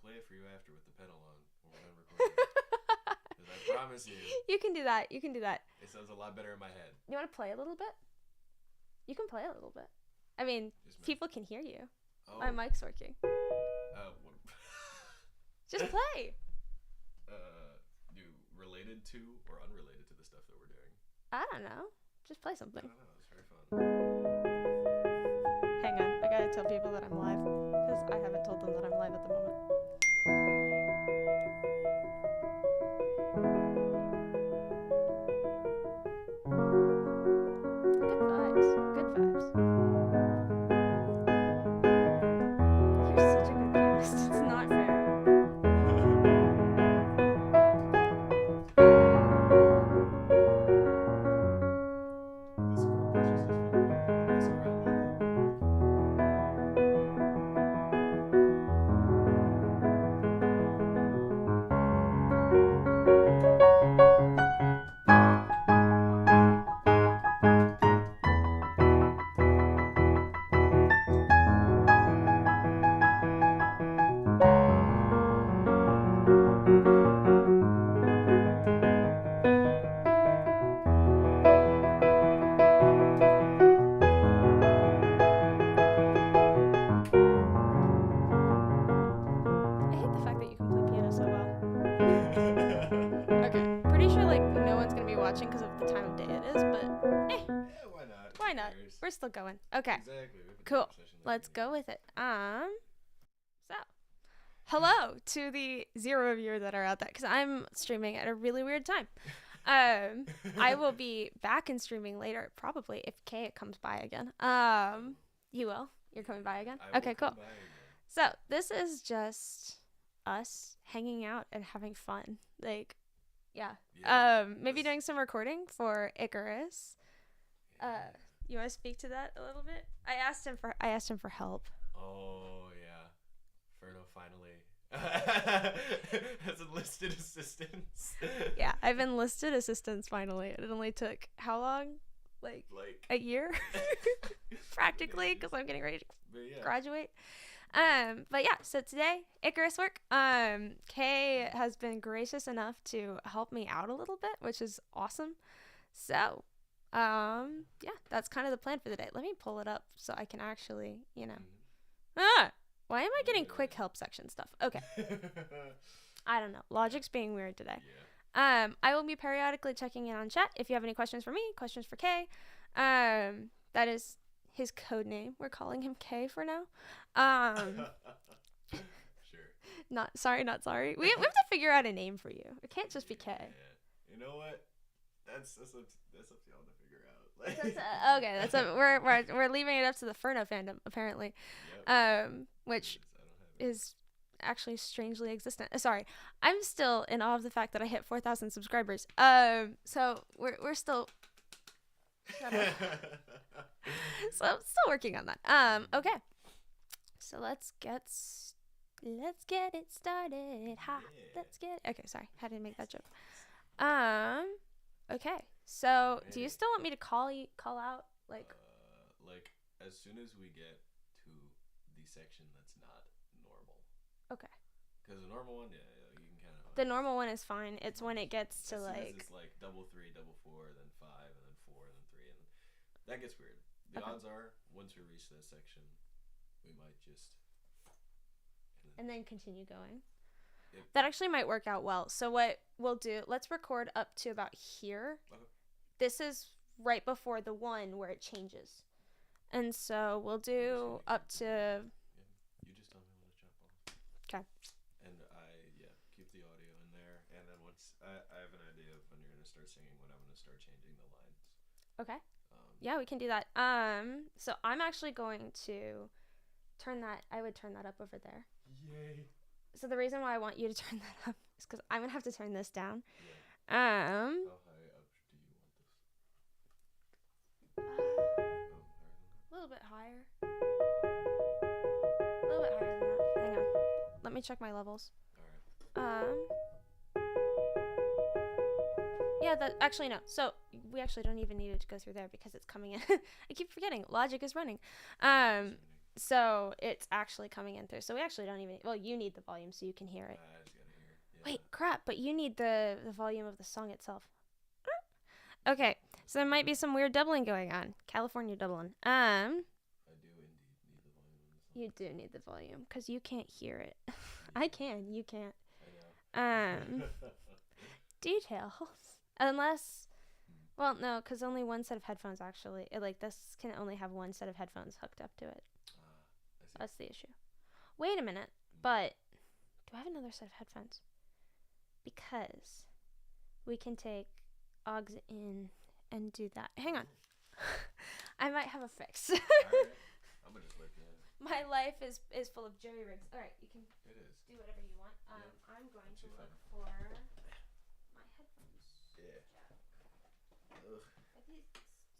play it for you after with the pedal on when we're done recording. Because I promise you. You can do that. You can do that. It sounds a lot better in my head. You want to play a little bit? You can play a little bit. I mean, people can hear you. Oh. My mic's working. What? Just play. Related to or unrelated to the stuff that we're doing? I don't know. Just play something. I don't know. It's very fun. Hang on. I gotta tell people that I'm live. Because I haven't told them that I'm live at the moment. Good vibes. Good vibes. You're such a good pianist. It's not fair. Because of the time of day it is, but why not? We're still going. Okay. Exactly. Cool. Let's go with it. So, hello to the 0 of you that are out there, because I'm streaming at a really weird time. I will be back in streaming later, probably if Kay comes by again. You will. You're coming by again. Okay, cool. So this is just us hanging out and having fun, like. Yeah. Maybe doing some recording for Icarus. You want to speak to that a little bit? I asked him for help. Oh yeah, Ferno finally has enlisted assistance. Yeah, I've enlisted assistance finally. It only took how long? Like a year, practically, because I'm getting ready to graduate. But yeah, so today, Icarus work. Kay has been gracious enough to help me out a little bit, which is awesome. So, yeah, that's kind of the plan for the day. Let me pull it up so I can actually, why am I getting quick help section stuff? Okay. I don't know. Logic's being weird today. Yeah. I will be periodically checking in on chat. If you have any questions for me, questions for Kay, that is his code name. We're calling him K for now. Sure. Not sorry. We have to figure out a name for you. It can't just be K. Yeah. You know what? That's up to y'all to figure Okay, out. we're leaving it up to the Ferno fandom apparently. Yep. Which is actually strangely existent. Sorry, I'm still in awe of the fact that I hit 4,000 subscribers. So we're still. So I'm still working on that. Okay. So let's get it started. Ha. Yeah. Okay, sorry. Had to make that joke. Okay. So do you still want me to call out like as soon as we get to the section that's not normal. Okay. Because the normal one, yeah, you can kind of. The normal one is fine. It's when it gets to it's like double 3, double 4, then 5, and then 4, and then 3, and that gets weird. The odds are, once we reach that section, we might just. And then continue going. That actually might work out well. So what we'll do, let's record up to about here. Okay. This is right before the one where it changes. And so we'll do up to. Yeah, you just tell me when to jump off. Okay. And keep the audio in there. And then once I have an idea of when you're going to start singing, when I'm going to start changing the lines. Okay. Yeah, we can do that. So I'm actually going to turn that. I would turn that up over there. Yay. So the reason why I want you to turn that up is because I'm going to have to turn this down. Yeah. How high up do you want this? A little bit higher. A little bit higher than that. Hang on. Let me check my levels. Alright. Yeah, actually no. So we actually don't even need it to go through there because it's coming in. I keep forgetting. Logic is running. So it's actually coming in through. So we actually don't even. Well, you need the volume so you can hear it. I just gotta hear it. Yeah. Wait, crap! But you need the volume of the song itself. Okay, so there might be some weird doubling going on. California doubling. I do indeed need the volume on the song. You do need the volume because you can't hear it. I can. You can't. I know. Details. Unless, well, no, because only one set of headphones actually. Like this can only have one set of headphones hooked up to it. I see. That's the issue. Wait a minute, but do I have another set of headphones? Because we can take augs in and do that. Hang on. I might have a fix. Alright. I'm gonna just look at it. My life is full of jerry rigs. All right, you can It is. do whatever you want. Yep. I'm going to Too look fun. for my headphones. Yeah. Jack. Ugh. Are these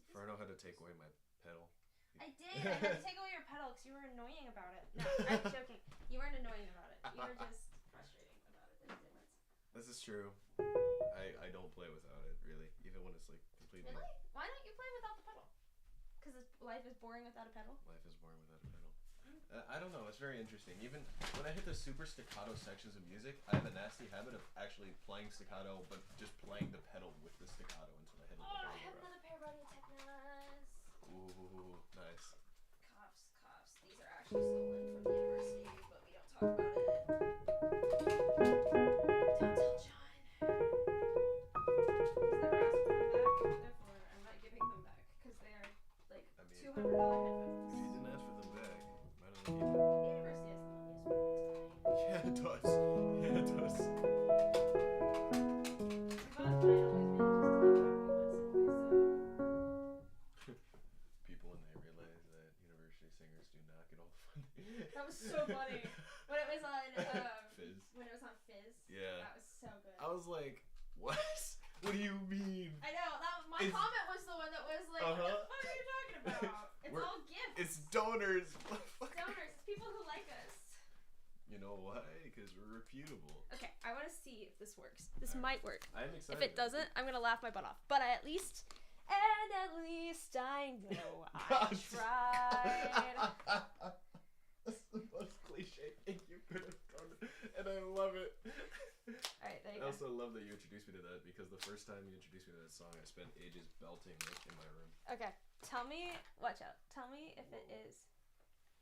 Farno had to take away my pedal. I did. I had to take away your pedal because you were annoying about it. No, I'm joking. You weren't annoying about it. You were just frustrating about it. There's a difference. This is true. I don't play without it, really. Even when it's like completely. Really? Why don't you play without the pedal? Because life is boring without a pedal? Life is boring without a pedal. I don't know. It's very interesting. Even when I hit the super staccato sections of music, I have a nasty habit of actually playing staccato, but just playing the pedal with the staccato until I hit it. Oh, I have another pair of Audio Technas. Ooh, nice. Cuffs. These are actually stolen from the university, but we don't talk about it. Don't tell John. He's never asked for them back, therefore I'm not giving them back because they are like $200 headphones. If you didn't ask for them back, might as well keep it. The university has the money, so Yeah, it does. Yeah, it does. People when they realize that university singers do not get all the funding. That was so funny. When it was on Fizz. When it was on Fizz. Yeah. That was so good. I was like, what? What do you mean? I know. My It's- comment was the one that was like, what the fuck are you talking about? It's We're- all gifts. It's donors. Donors. It's people who like us. You know why? Because we're reputable. Okay, I want to see if this works. This Alright. might work. I'm excited. If it doesn't, I'm gonna laugh my butt off. But at least I know I tried. That's the most cliche thing you could have done, and I love it. Alright, there you I go. also love that you introduced me to that because the first time you introduced me to that song, I spent ages belting it in my room. Okay, tell me. Watch out. Tell me if it is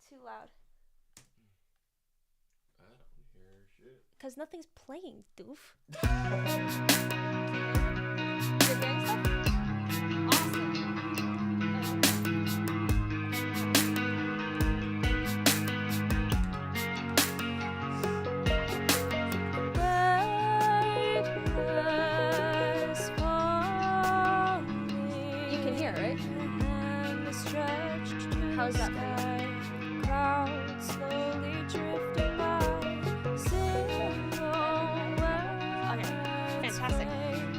too loud. I don't hear shit. Cause nothing's playing, doof. That's You're hearing stuff? Awesome. You can hear it, right? How's that for you? Okay, fantastic.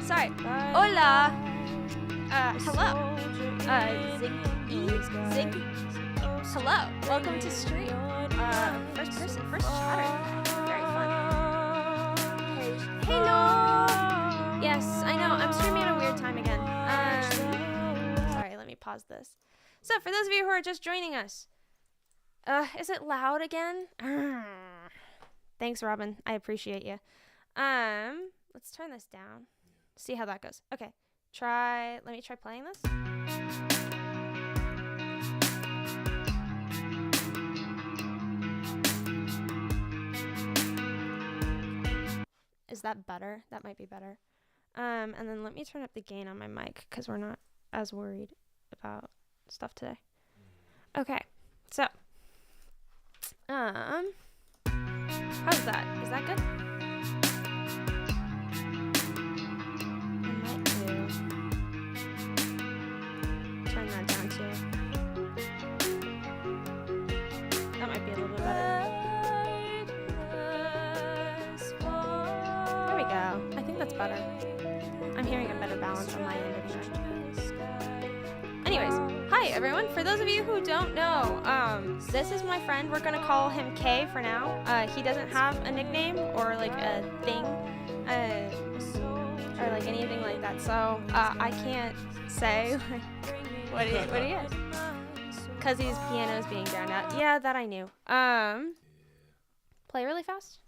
Sorry. Hola. Hello. Zig. Hello. Welcome to stream. First person, first chatter. Very fun. Hello. Yes, I know. I'm streaming at a weird time again. Sorry, let me pause this. So, for those of you who are just joining us, is it loud again? Thanks, Robin. I appreciate you. Let's turn this down. See how that goes. Okay. Let me try playing this. Is that better? That might be better. And then let me turn up the gain on my mic because we're not as worried about stuff today. Okay. So, how's that? Is that good? I might do. Turn that down too. That might be a little bit better. There we go. I think that's better. I'm hearing a better balance on my end anyway. Anyways, hi everyone. For those of you who don't know, this is my friend. We're gonna call him K for now. He doesn't have a nickname or like a thing, or like anything like that. So I can't say like what he is, Because his piano's being drowned out. Yeah, that I knew. Play really fast.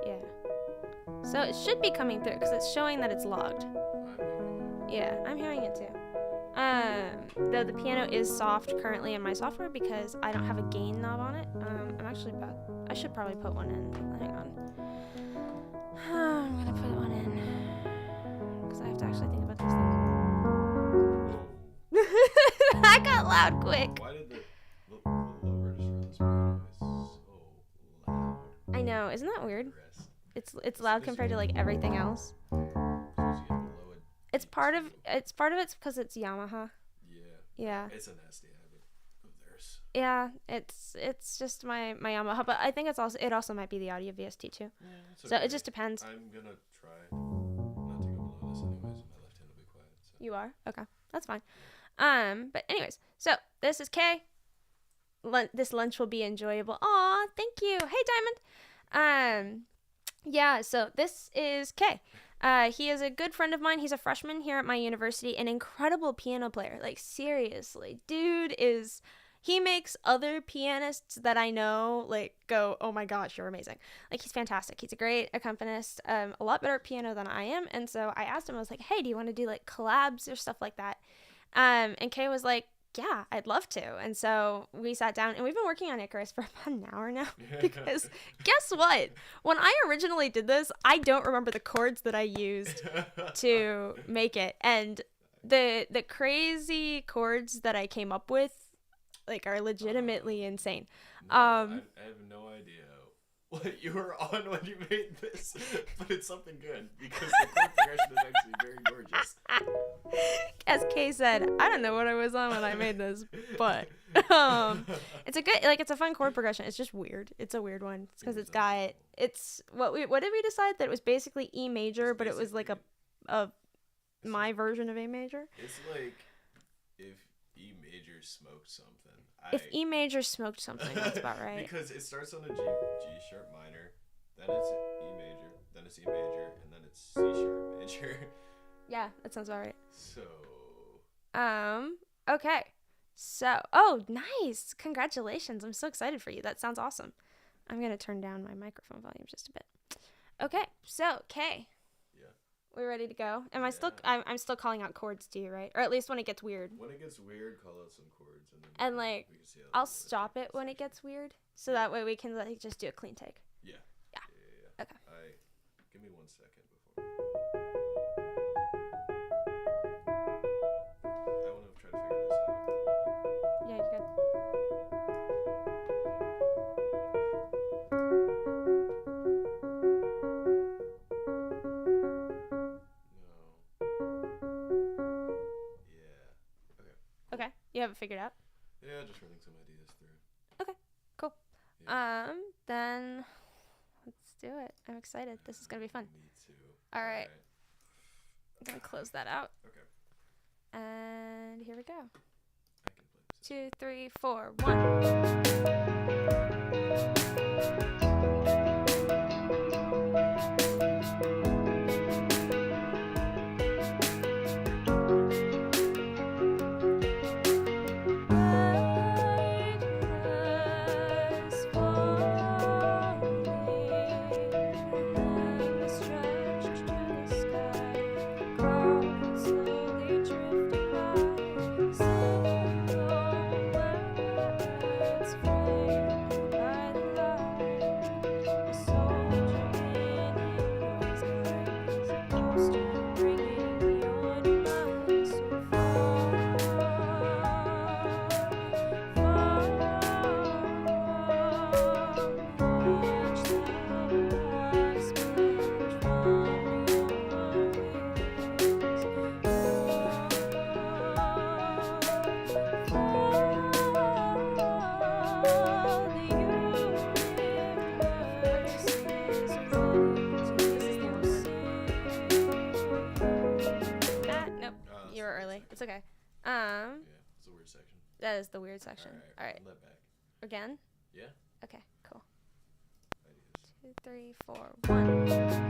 Yeah. So it should be coming through because it's showing that it's logged. Yeah, I'm hearing it too. Though the piano is soft currently in my software because I don't have a gain knob on it. I should probably put one in. Hang on. I'm gonna put one in because I have to actually think about these things. I got loud quick. Why did the low register on this piano is so loud? I know, isn't that weird? Rest. It's loud compared to like everything else. It's part of it's because it's Yamaha. Yeah. It's a nasty habit of theirs. Yeah, it's just my Yamaha, but I think it also might be the audio VST too. Yeah, it's so okay. it just depends. I'm gonna try not to go below this anyways. My left hand will be quiet. So. You are? Okay, that's fine. But anyways, so this is Kay. This lunch will be enjoyable. Aw, thank you. Hey, Diamond. Yeah, so this is Kay. He is a good friend of mine. He's a freshman here at my university, an incredible piano player. Like, seriously, he makes other pianists that I know, like, go, oh my gosh, you're amazing. Like, he's fantastic. He's a great accompanist, a lot better at piano than I am. And so I asked him, I was like, hey, do you want to do, like, collabs or stuff like that? And Kay was like, yeah, I'd love to. And so we sat down and we've been working on Icarus for about an hour now because guess what? When I originally did this, I don't remember the chords that I used to make it. And the crazy chords that I came up with like are legitimately insane. No, I have no idea what you were on when you made this, but it's something good because the chord progression is actually very gorgeous. As Kay said, I don't know what I was on when I made this, but it's a fun chord progression. It's just weird. It's a weird one because what did we decide that it was basically E major, but it was like my version of A major. It's like if E major smoked something. If E major smoked something, that's about right. Because it starts on a G sharp minor, then it's E major, then it's E major, and then it's C sharp major. Yeah, that sounds about right. So. Okay. So, oh, nice. Congratulations. I'm so excited for you. That sounds awesome. I'm going to turn down my microphone volume just a bit. Okay. So, Kay. Yeah. We ready to go? I'm still calling out chords to you, right? Or at least when it gets weird. When it gets weird, call out some chords. And like, I'll stop it when it gets weird. So that way we can like just do a clean take. Yeah. Okay. Give me 1 second before. I want to try to figure this out. Yeah, you're good. No. Okay. You have it figured out? Yeah, just running some ideas through. Okay, cool. Yeah. Then let's do it. I'm excited. This is gonna be fun. Me too. All right. I'm gonna close that out. Okay. And here we go. I can play this. 2, 3, 4, 1. It's okay. Yeah, it's a weird section. That is the weird section. All right. Let back. Again? Yeah. Okay, cool. Ideas. 2, 3, 4, 1.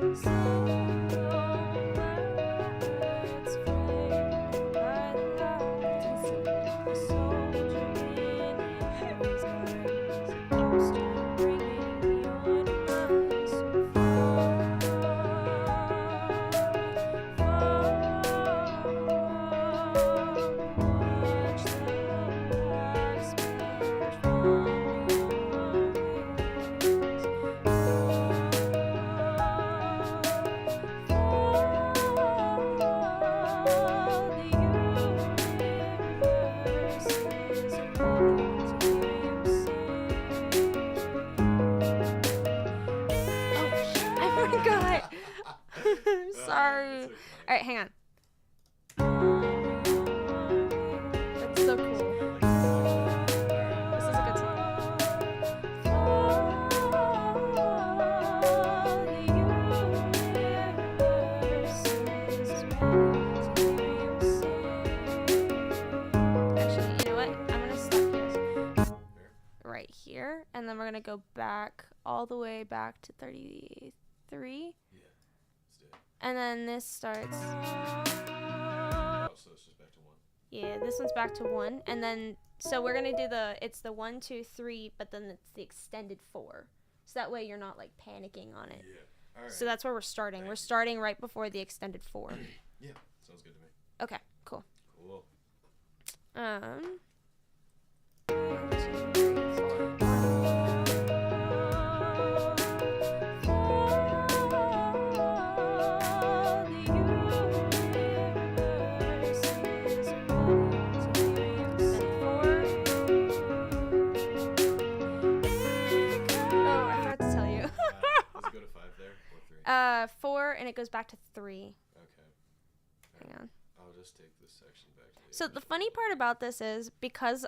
I'm sorry. It's okay. All right, hang on. That's so cool. This is a good song. Actually, you know what? I'm gonna stop here. Right here, and then we're gonna go back all the way back to 33. Yeah, let's do it. And then this starts. Oh, so it's just back to 1. Yeah, this one's back to 1, and then so we're gonna do it's the 1, 2, 3, but then it's the extended 4, so that way you're not like panicking on it. Yeah. All right. So that's where we're starting. We're starting right before the extended 4. Yeah, sounds good to me. Okay, cool. Cool. 1, 2, 3, 4. Does it go to 5 there or 3? 4, and it goes back to 3. Okay. Hang on. I'll just take this section back to the So the original. funny part about this is because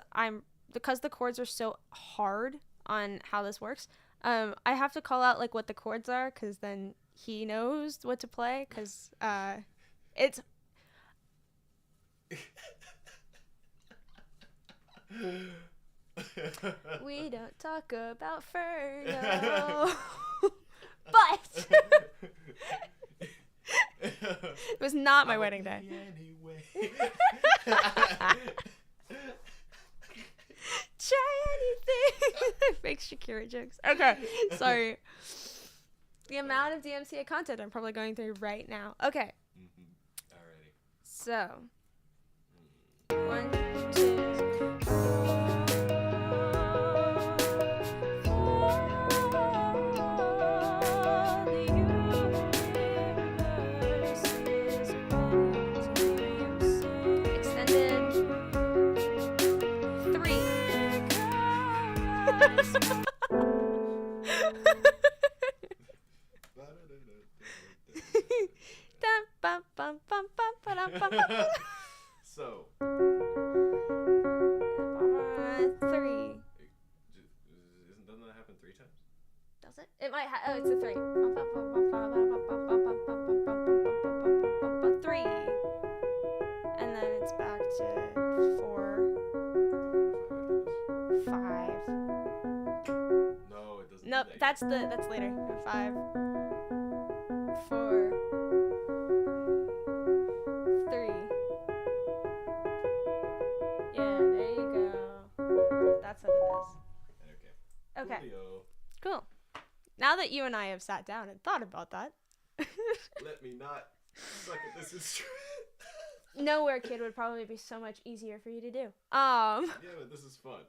the chords are so hard on how this works. I have to call out like what the chords are, because then he knows what to play. Because it's we don't talk about Ferno, but it was not my wedding day. Anyway. Try anything. Fake Shakira jokes. Okay, sorry. The amount of DMCA content I'm probably going through right now. Okay, Alrighty. so 1, 2. Extended 3. Dum, bum, bum, bum, bum, ba-dum, bum, bum. So, 3. doesn't that happen 3 times? Does it? It might have. Oh, it's a 3. 3. And then it's back to 4, 5. No, it doesn't. Nope, do that that's later. 5, 4, 3. Yeah, there you go. That's what it is. yet. Okay, Coolio. cool. Now that you and I have sat down and thought about that, Let me not suck at this instrument. Nowhere Kid would probably be so much easier for you to do. Yeah, but this is fun.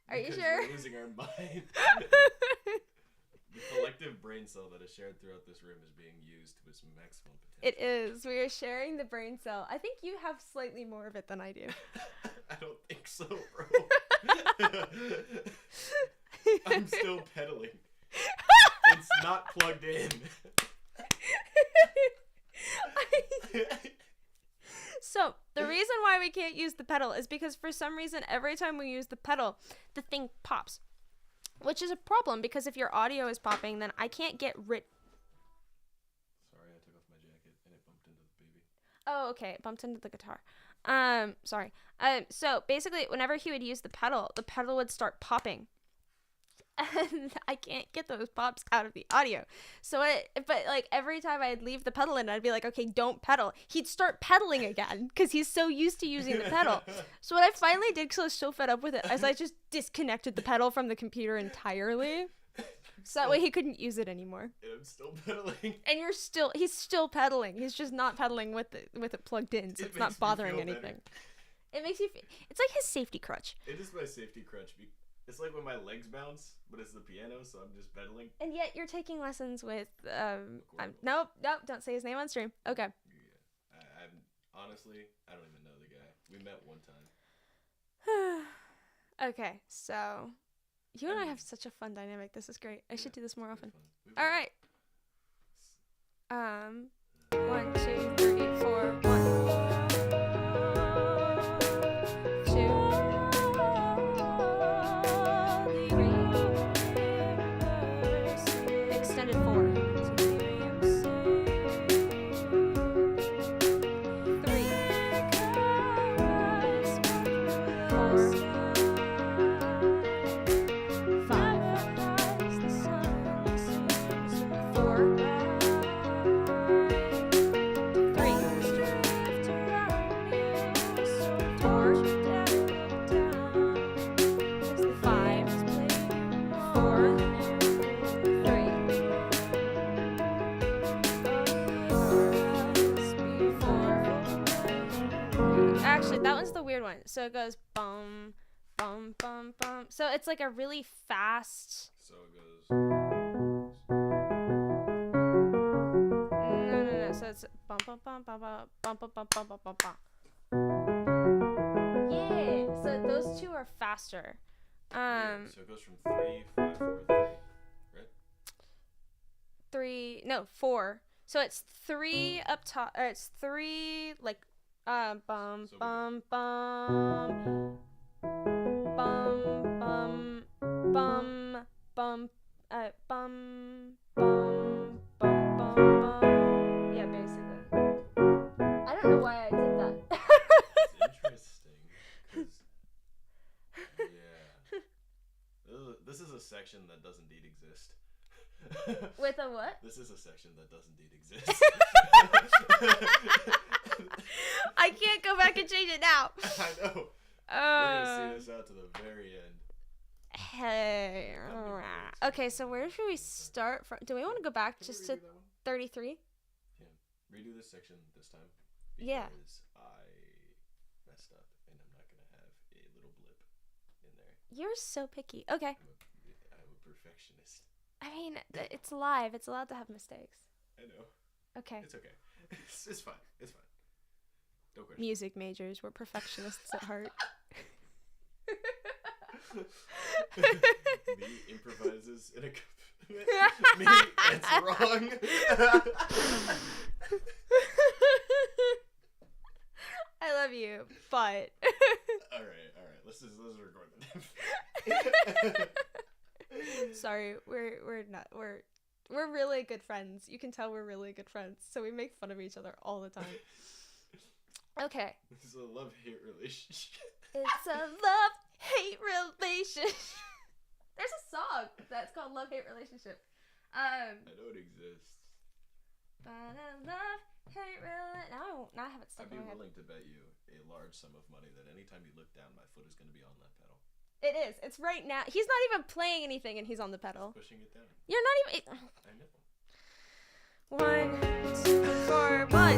Are you Because sure? We're losing our mind. The collective brain cell that is shared throughout this room is being used to its maximum potential. It is. We are sharing the brain cell. I think you have slightly more of it than I do. I don't think so, bro. I'm still pedaling. It's not plugged in. So, the reason why we can't use the pedal is because for some reason, every time we use the pedal, the thing pops. Which is a problem, because if your audio is popping, then I can't get rid... Sorry, I took off my jacket and it bumped into the baby. Oh, okay. It bumped into the guitar. Sorry. So, basically, whenever he would use the pedal would start popping. and I can't get those pops out of the audio. But like every time I'd leave the pedal in, I'd be like, okay, don't pedal. He'd start pedaling again because he's so used to using the pedal. So what I finally did, because I was so fed up with it, is I just disconnected the pedal from the computer entirely. So that way he couldn't use it anymore. And I'm still pedaling. And he's still pedaling. He's just not pedaling with it plugged in, so it's not bothering anything. It makes you feel, it's like his safety crutch. It is my safety crutch. It's like when my legs bounce, but it's the piano, so I'm just pedaling. And yet you're taking lessons with nope, don't say his name on stream. Okay. Yeah. Honestly, I don't even know the guy. We met one time. Okay, so you and I have such a fun dynamic. This is great. I should do this more often. Fun. All right. 1, 2, 3, 4, 1. 2, 3, extended 4. 3, 4, 5, 4, 3. Actually, that one's the weird one. So it goes bum, bum, bum, bum. So it's like a really fast. So it goes. No. So it's bum, bum, bum, bum, bum, bum, bum, bum, bum, bum, bum, bum. Yeah. So those two are faster. Yeah, so it goes from 3, 5, 4, 3, right? 3. No, 4. So it's 3 up top. Or it's 3 like bum, So bum, bum, bum, bum, bum, bum, bum, bum, bum, bum, bum. Yeah, basically. I don't know why I did that. It's interesting. 'Cause, yeah. This is a section that does indeed exist. With a what? This is a section that does indeed exist. I can't go back and change it now. I know. We're gonna see this out to the very end. Hey. Okay, so where should we start from? Do we want to go back Can just we to redo that one? 33? Yeah. Redo this section this time. Yeah. Because I messed up and I'm not gonna have a little blip in there. You're so picky. Okay. I'm a perfectionist. I mean, it's live. It's allowed to have mistakes. I know. Okay. It's okay. It's fine. It's fine. Don't question. Music majors. We're perfectionists at heart. Me improvises in a me, it's wrong. I love you, but all right. Let's record the sorry, we're really good friends. You can tell we're really good friends, so we make fun of each other all the time. Okay. This is a love-hate relationship. It's a love-hate relationship. There's a song that's called Love-Hate Relationship. I know it exists. But a love-hate relationship. Now I won't not have it stuck I'd in be my head. willing to bet you a large sum of money that anytime you look down, my foot is going to be on that pedal. It is. It's right now. He's not even playing anything, and he's on the pedal. Pushing it down. You're not even. I know. 1, 2, 4, 1.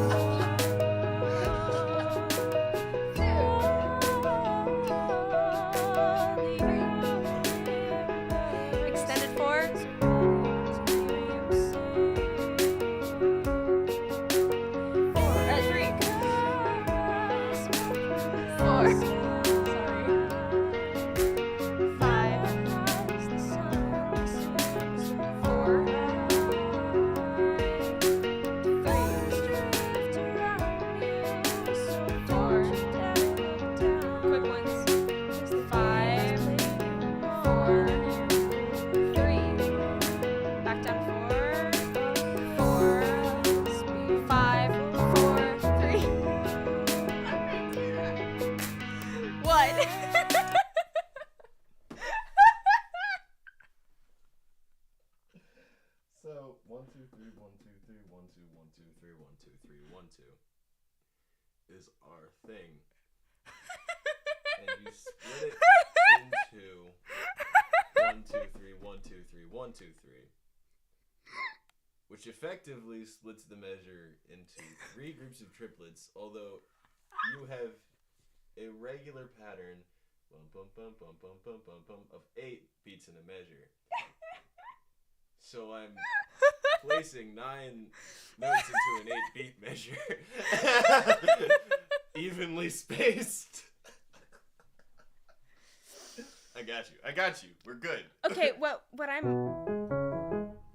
Extended 4. 3. 4. Sorry. 5. 4. 2, 3, 1, 2, 3, 1, 2, 1, 2, 3, 1, 2, 3, 1, 2 is our thing. And you split it into 1, 2, 3, 1, 2, 3, 1, 2, 3, which effectively splits the measure into 3 groups of triplets, although you have a regular pattern bum, bum, bum, bum, bum, bum, bum, bum, of 8 beats in a measure. So I'm placing 9 notes into an 8-beat measure. Evenly spaced. I got you. We're good. Okay, what I'm...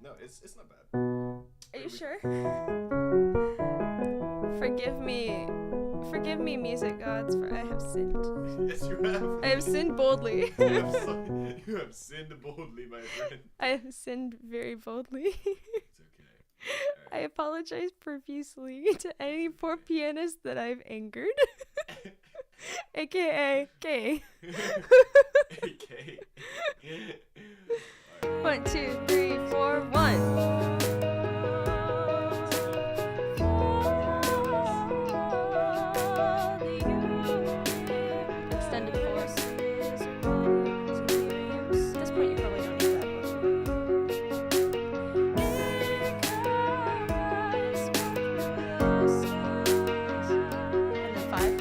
No, it's not bad. Are you sure? Forgive me, music gods, for I have sinned. Yes, you have. I have sinned boldly. You have sinned boldly, my friend. I have sinned very boldly. It's okay. I apologize profusely to any poor pianist that I've angered. AKA K. Okay. 1, 2, 3, 4, 1. Extended force. At this point, you probably don't need that. And then 5.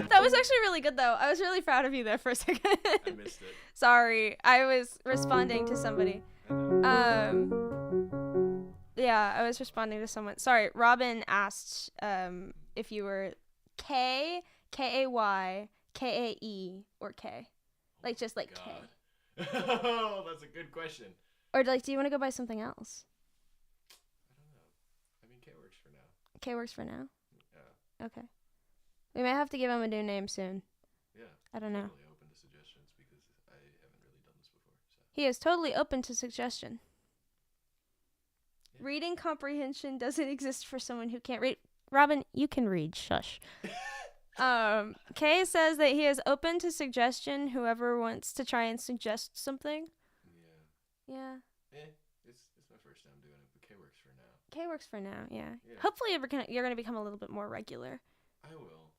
That was actually really good, though. I was really proud of you there for a second. I missed it. Sorry, I was responding to somebody. Yeah, I was responding to someone. Sorry, Robin asked if you were K, K-A-Y, K-A-E, or K. Like, just like K. Oh, that's a good question. Or, like, do you want to go by something else? I don't know. I mean, K works for now. K works for now? Yeah. Okay. We might have to give him a new name soon. Yeah. I don't know. Totally open to suggestions because I haven't really done this before. So. He is totally open to suggestion. Yeah. Reading comprehension doesn't exist for someone who can't read. Robin, you can read. Shush. Kay says that he is open to suggestion. Whoever wants to try and suggest something. Yeah. Yeah. It's my first time doing it, but K works for now. K works for now. Yeah. Yeah. Hopefully, you're gonna become a little bit more regular. I will.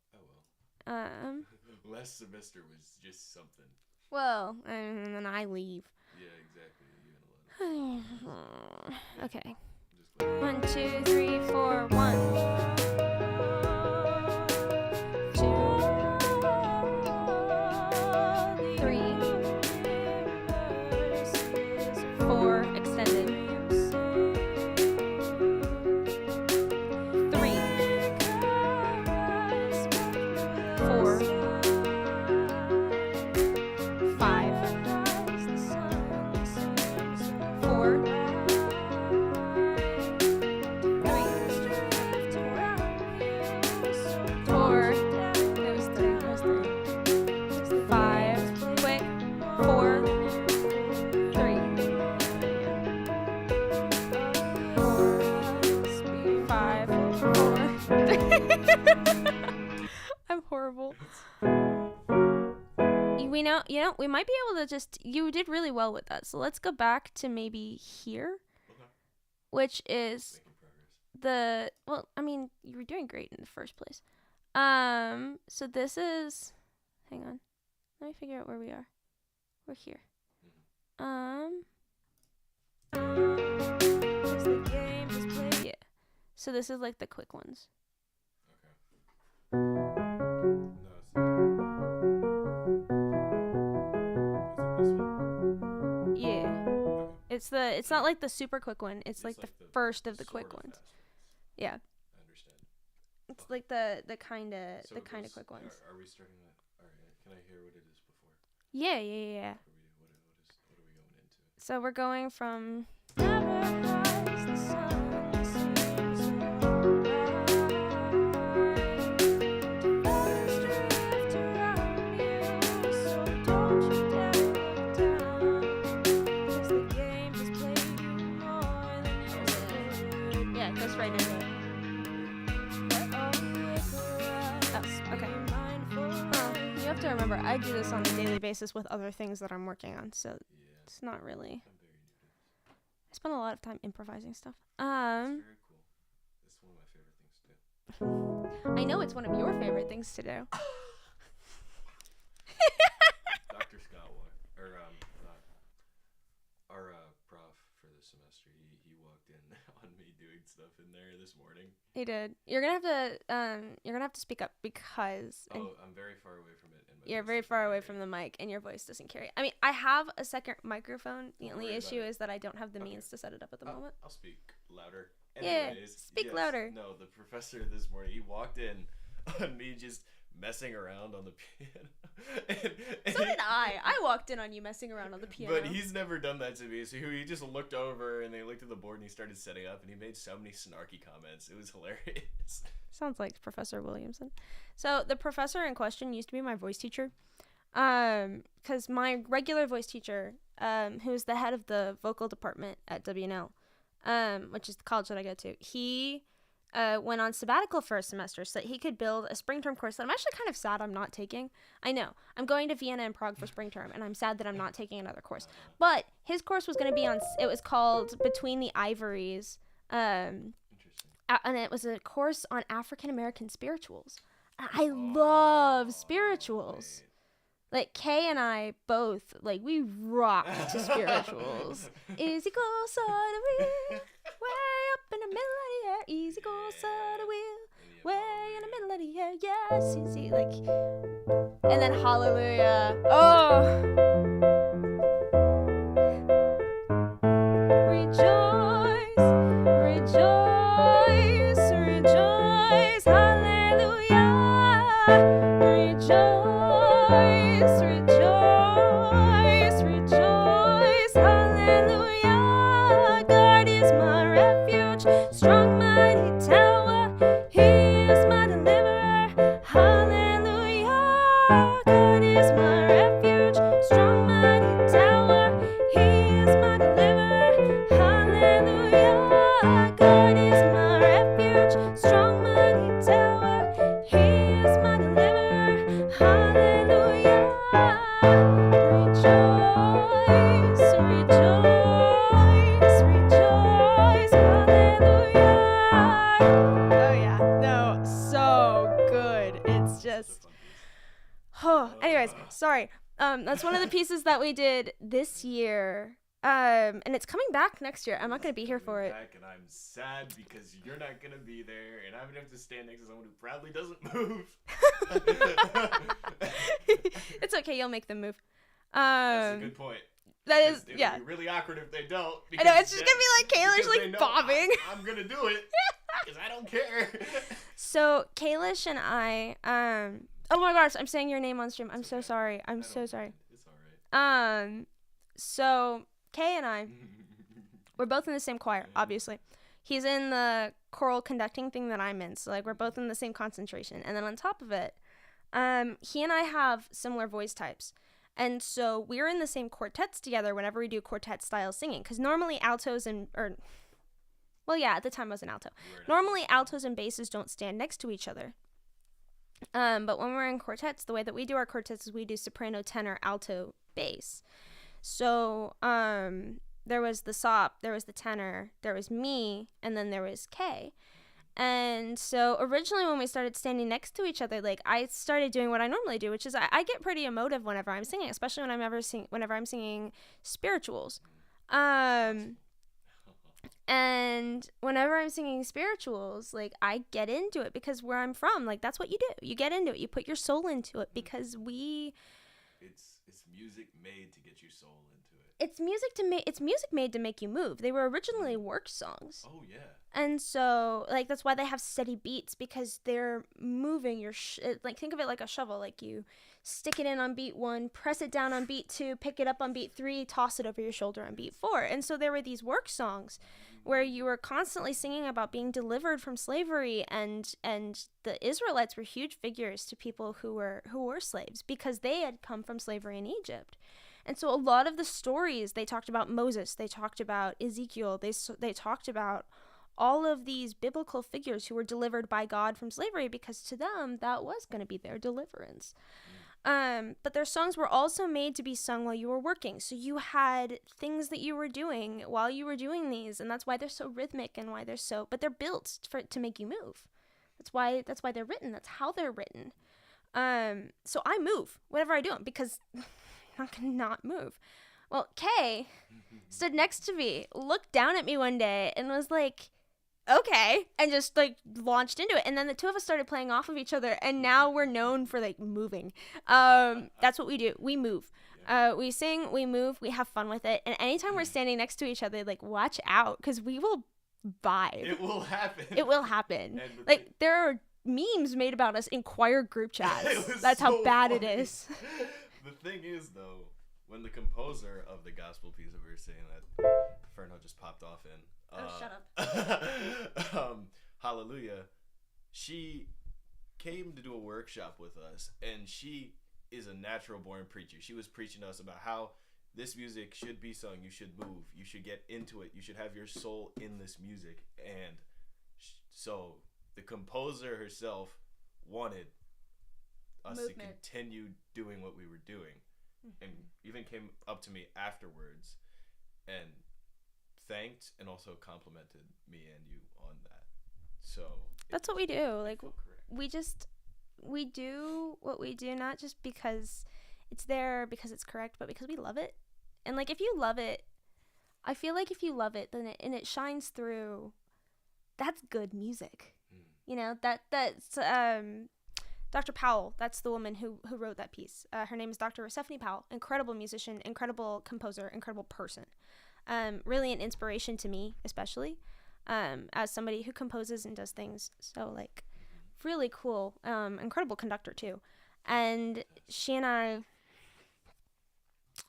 Last semester was just something. Well, and then I leave. Yeah, exactly. You and a lot of Okay. just 1, 2, 3, 4, 1. 2, 3, 4, extended. 3, 4, 5, 4, 4. That was 3. 5. Quick. 4, 3. 4, 5, 4. I'm horrible. We might be able to you did really well with that. So let's go back to maybe here, Okay. which is Making progress. you were doing great in the first place. So this is, hang on, let me figure out where we are. We're here. Is the game just played? Yeah. So this is like the quick ones. Okay. No, is it this one? Yeah. Okay. It's not like the super quick one. It's like the first of the sort quick of ones. fast ones. Yeah. I understand. It's like the kind of So quick ones. Are we starting that? All right. Can I hear what it is before? Yeah, yeah, yeah. What are we going into? So we're going from to remember I do this on a daily basis with other things that I'm working on, so Yeah. it's not really. I'm very new to this. I spend a lot of time improvising stuff. It's very cool. It's one of my favorite things to do. I know it's one of your favorite things to do. Dr. Scott, our prof for this semester, he walked in on me doing stuff in there this morning. He did. You're gonna have to speak up because I'm very far away from it. And my you're voice very doesn't far away carry from it. the mic, and your voice doesn't carry. I mean, I have a second microphone. The Don't only worry about issue it. is that I don't have the Okay. means to set it up at the moment. I'll speak louder. Yeah, Anyways, speak louder. No, the professor this morning, he walked in on me just messing around on the piano. and So did I. I walked in on you messing around on the piano. But he's never done that to me. So he just looked over and they looked at the board and he started setting up and he made so many snarky comments. It was hilarious. Sounds like Professor Williamson. So the professor in question used to be my voice teacher. Because my regular voice teacher, who's the head of the vocal department at WNL, which is the college that I go to, he went on sabbatical for a semester so that he could build a spring term course that I'm actually kind of sad I'm not taking. I know. I'm going to Vienna and Prague for spring term, and I'm sad that I'm not taking another course. But his course was going to be it was called Between the Ivories. Interesting. And it was a course on African American spirituals. I love spirituals. Wait. Like, Kay and I both, like, we rock to spirituals. Easy goes so the wheel, way up in the middle of the air. Easy goes so the wheel, way in the middle of the air. Yes, easy, like, and then hallelujah. Oh, rejoice, rejoice, rejoice, hallelujah. Rejoice, rejoice, rejoice, hallelujah. God is my refuge, strong mighty tower. He is my deliverer, hallelujah. God is my refuge, strong mighty tower. He is my deliverer, hallelujah. God is my refuge, strong mighty tower. He is my deliverer, hallelujah. Rejoice, rejoice, rejoice, hallelujah. Oh yeah, no, so good. It's just, oh. Anyways, sorry. That's one of the pieces that we did this year. And it's coming back next year. I'm not gonna be here for it. Back and I'm sad because you're not gonna be there, and I'm gonna have to stand next to someone who proudly doesn't move. It's okay. You'll make them move. That's a good point. That is, It'll yeah. be really awkward if they don't. I know, it's just gonna be like Kayla's because they like know bobbing. I'm gonna do it because I don't care. So Kaylish and I, oh my gosh, I'm saying your name on stream. I'm It's so okay. sorry. I I'm don't so mind. sorry. It's all right. So Kay and I, we're both in the same choir, obviously. He's in the choral conducting thing that I'm in, so like we're both in the same concentration. And then on top of it, he and I have similar voice types. And so we're in the same quartets together whenever we do quartet style singing. Because normally altos at the time I was an alto. Normally altos and basses don't stand next to each other. But when we're in quartets, the way that we do our quartets is we do soprano, tenor, alto, bass. So there was the sop, there was the tenor, there was me, and then there was Kay. And so originally when we started standing next to each other, like I started doing what I normally do, which is I get pretty emotive whenever I'm singing, especially whenever I'm singing spirituals. And whenever I'm singing spirituals, like I get into it because where I'm from, like that's what you do. You get into it. You put your soul into it because It's music made to get your soul into it. it's music made to make you move. They were originally work songs. Oh yeah. And so, like, that's why they have steady beats, because they're moving your, like, think of it like a shovel. Like, you stick it in on beat 1, press it down on beat 2, pick it up on beat 3, toss it over your shoulder on beat 4. And so there were these work songs where you were constantly singing about being delivered from slavery, and the Israelites were huge figures to people who were slaves because they had come from slavery in Egypt. And so a lot of the stories, they talked about Moses, they talked about Ezekiel, they talked about all of these biblical figures who were delivered by God from slavery because to them that was going to be their deliverance. But their songs were also made to be sung while you were working. So you had things that you were doing while you were doing these, and that's why they're so rhythmic and why they're so. But they're built to make you move. That's why they're written. That's how they're written. So I move whenever I do them because I'm not gonna not move. Well, Kay stood next to me, looked down at me one day, and was like, okay, and just like launched into it. And then the two of us started playing off of each other, and now we're known for like moving. That's what we do. We move. We sing, we move, we have fun with it. And anytime we're standing next to each other, like, watch out, because we will vibe. It will happen. It will happen. Like, there are memes made about us in choir group chats. That's so how bad funny. it is. The thing is, though, when the composer of the gospel piece that we were saying that Ferno just popped off in, shut up. Hallelujah, she came to do a workshop with us, and she is a natural born preacher. She was preaching to us about how this music should be sung. You should move. You should get into it. You should have your soul in this music. And so the composer herself wanted us to continue doing what we were doing, and even came up to me afterwards and thanked and also complimented me and you on that. So that's what we do. Like, we do what we do, not just because it's there, because it's correct, but because we love it. And like, if you love it, I feel like if you love it, then it shines through. That's good music. You know, that's Dr. Powell. That's the woman who wrote that piece. Her name is Dr. Persephone Powell. Incredible musician, incredible composer, incredible person. Really an inspiration to me, especially as somebody who composes and does things. So like, really cool, incredible conductor too. And she and I,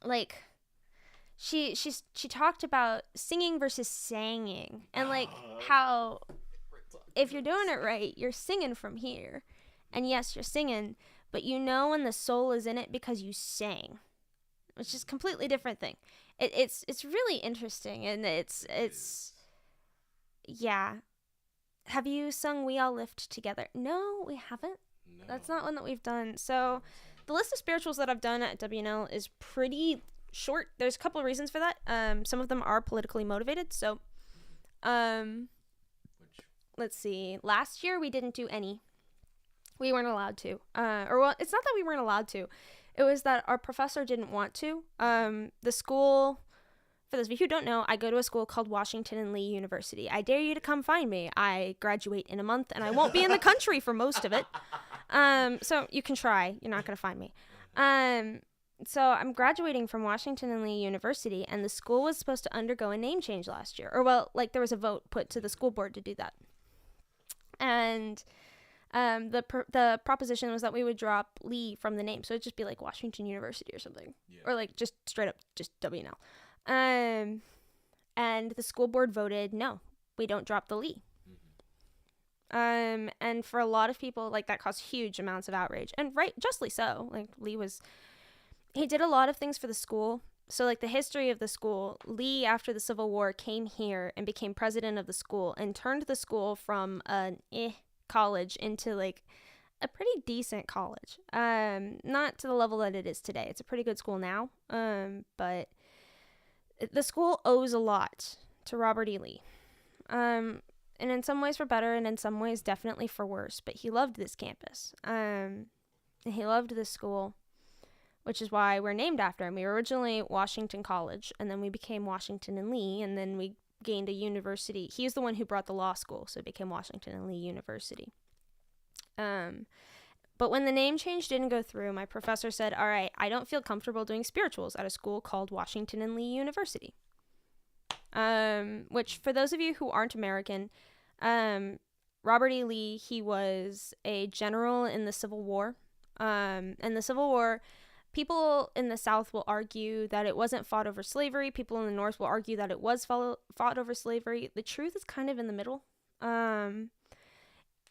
like, she talked about singing versus singing, and like how if you're doing it right, you're singing from here, and yes, you're singing, but you know when the soul is in it because you sang, which is a completely different thing. It's really interesting, and it's yeah. Have you sung We All Lift Together? No, we haven't. No. That's not one that we've done. So the list of spirituals that I've done at WNL is pretty short. There's a couple of reasons for that. Some of them are politically motivated. So let's see. Last year we didn't do any. We weren't allowed to. It's not that we weren't allowed to. It was that our professor didn't want to. The school, for those of you who don't know, I go to a school called Washington and Lee University. I dare you to come find me. I graduate in a month, and I won't be in the country for most of it. So you can try. You're not going to find me. So I'm graduating from Washington and Lee University, and the school was supposed to undergo a name change last year. Or, well, like, there was a vote put to the school board to do that. And the proposition was that we would drop Lee from the name. So it'd just be like Washington University or something. Yeah. Or like just straight up just WNL. And the school board voted, no, we don't drop the Lee. And for a lot of people, like, that caused huge amounts of outrage. And justly so. Like, he did a lot of things for the school. So, like, the history of the school, Lee, after the Civil War, came here and became president of the school and turned the school from an college into, like, a pretty decent college. Not to the level that it is today. It's a pretty good school now. But the school owes a lot to Robert E. Lee. And in some ways for better, and in some ways definitely for worse. But he loved this campus. And he loved this school, which is why we're named after him. We were originally Washington College, and then we became Washington and Lee, and then we gained a university. He's the one who brought the law school, so it became Washington and Lee University. But when the name change didn't go through, my professor said, all right, I don't feel comfortable doing spirituals at a school called Washington and Lee University. Which, for those of you who aren't American, Robert E. Lee, he was a general in the Civil War. And the Civil War, people in the South will argue that it wasn't fought over slavery. People in the North will argue that it was fought over slavery. The truth is kind of in the middle.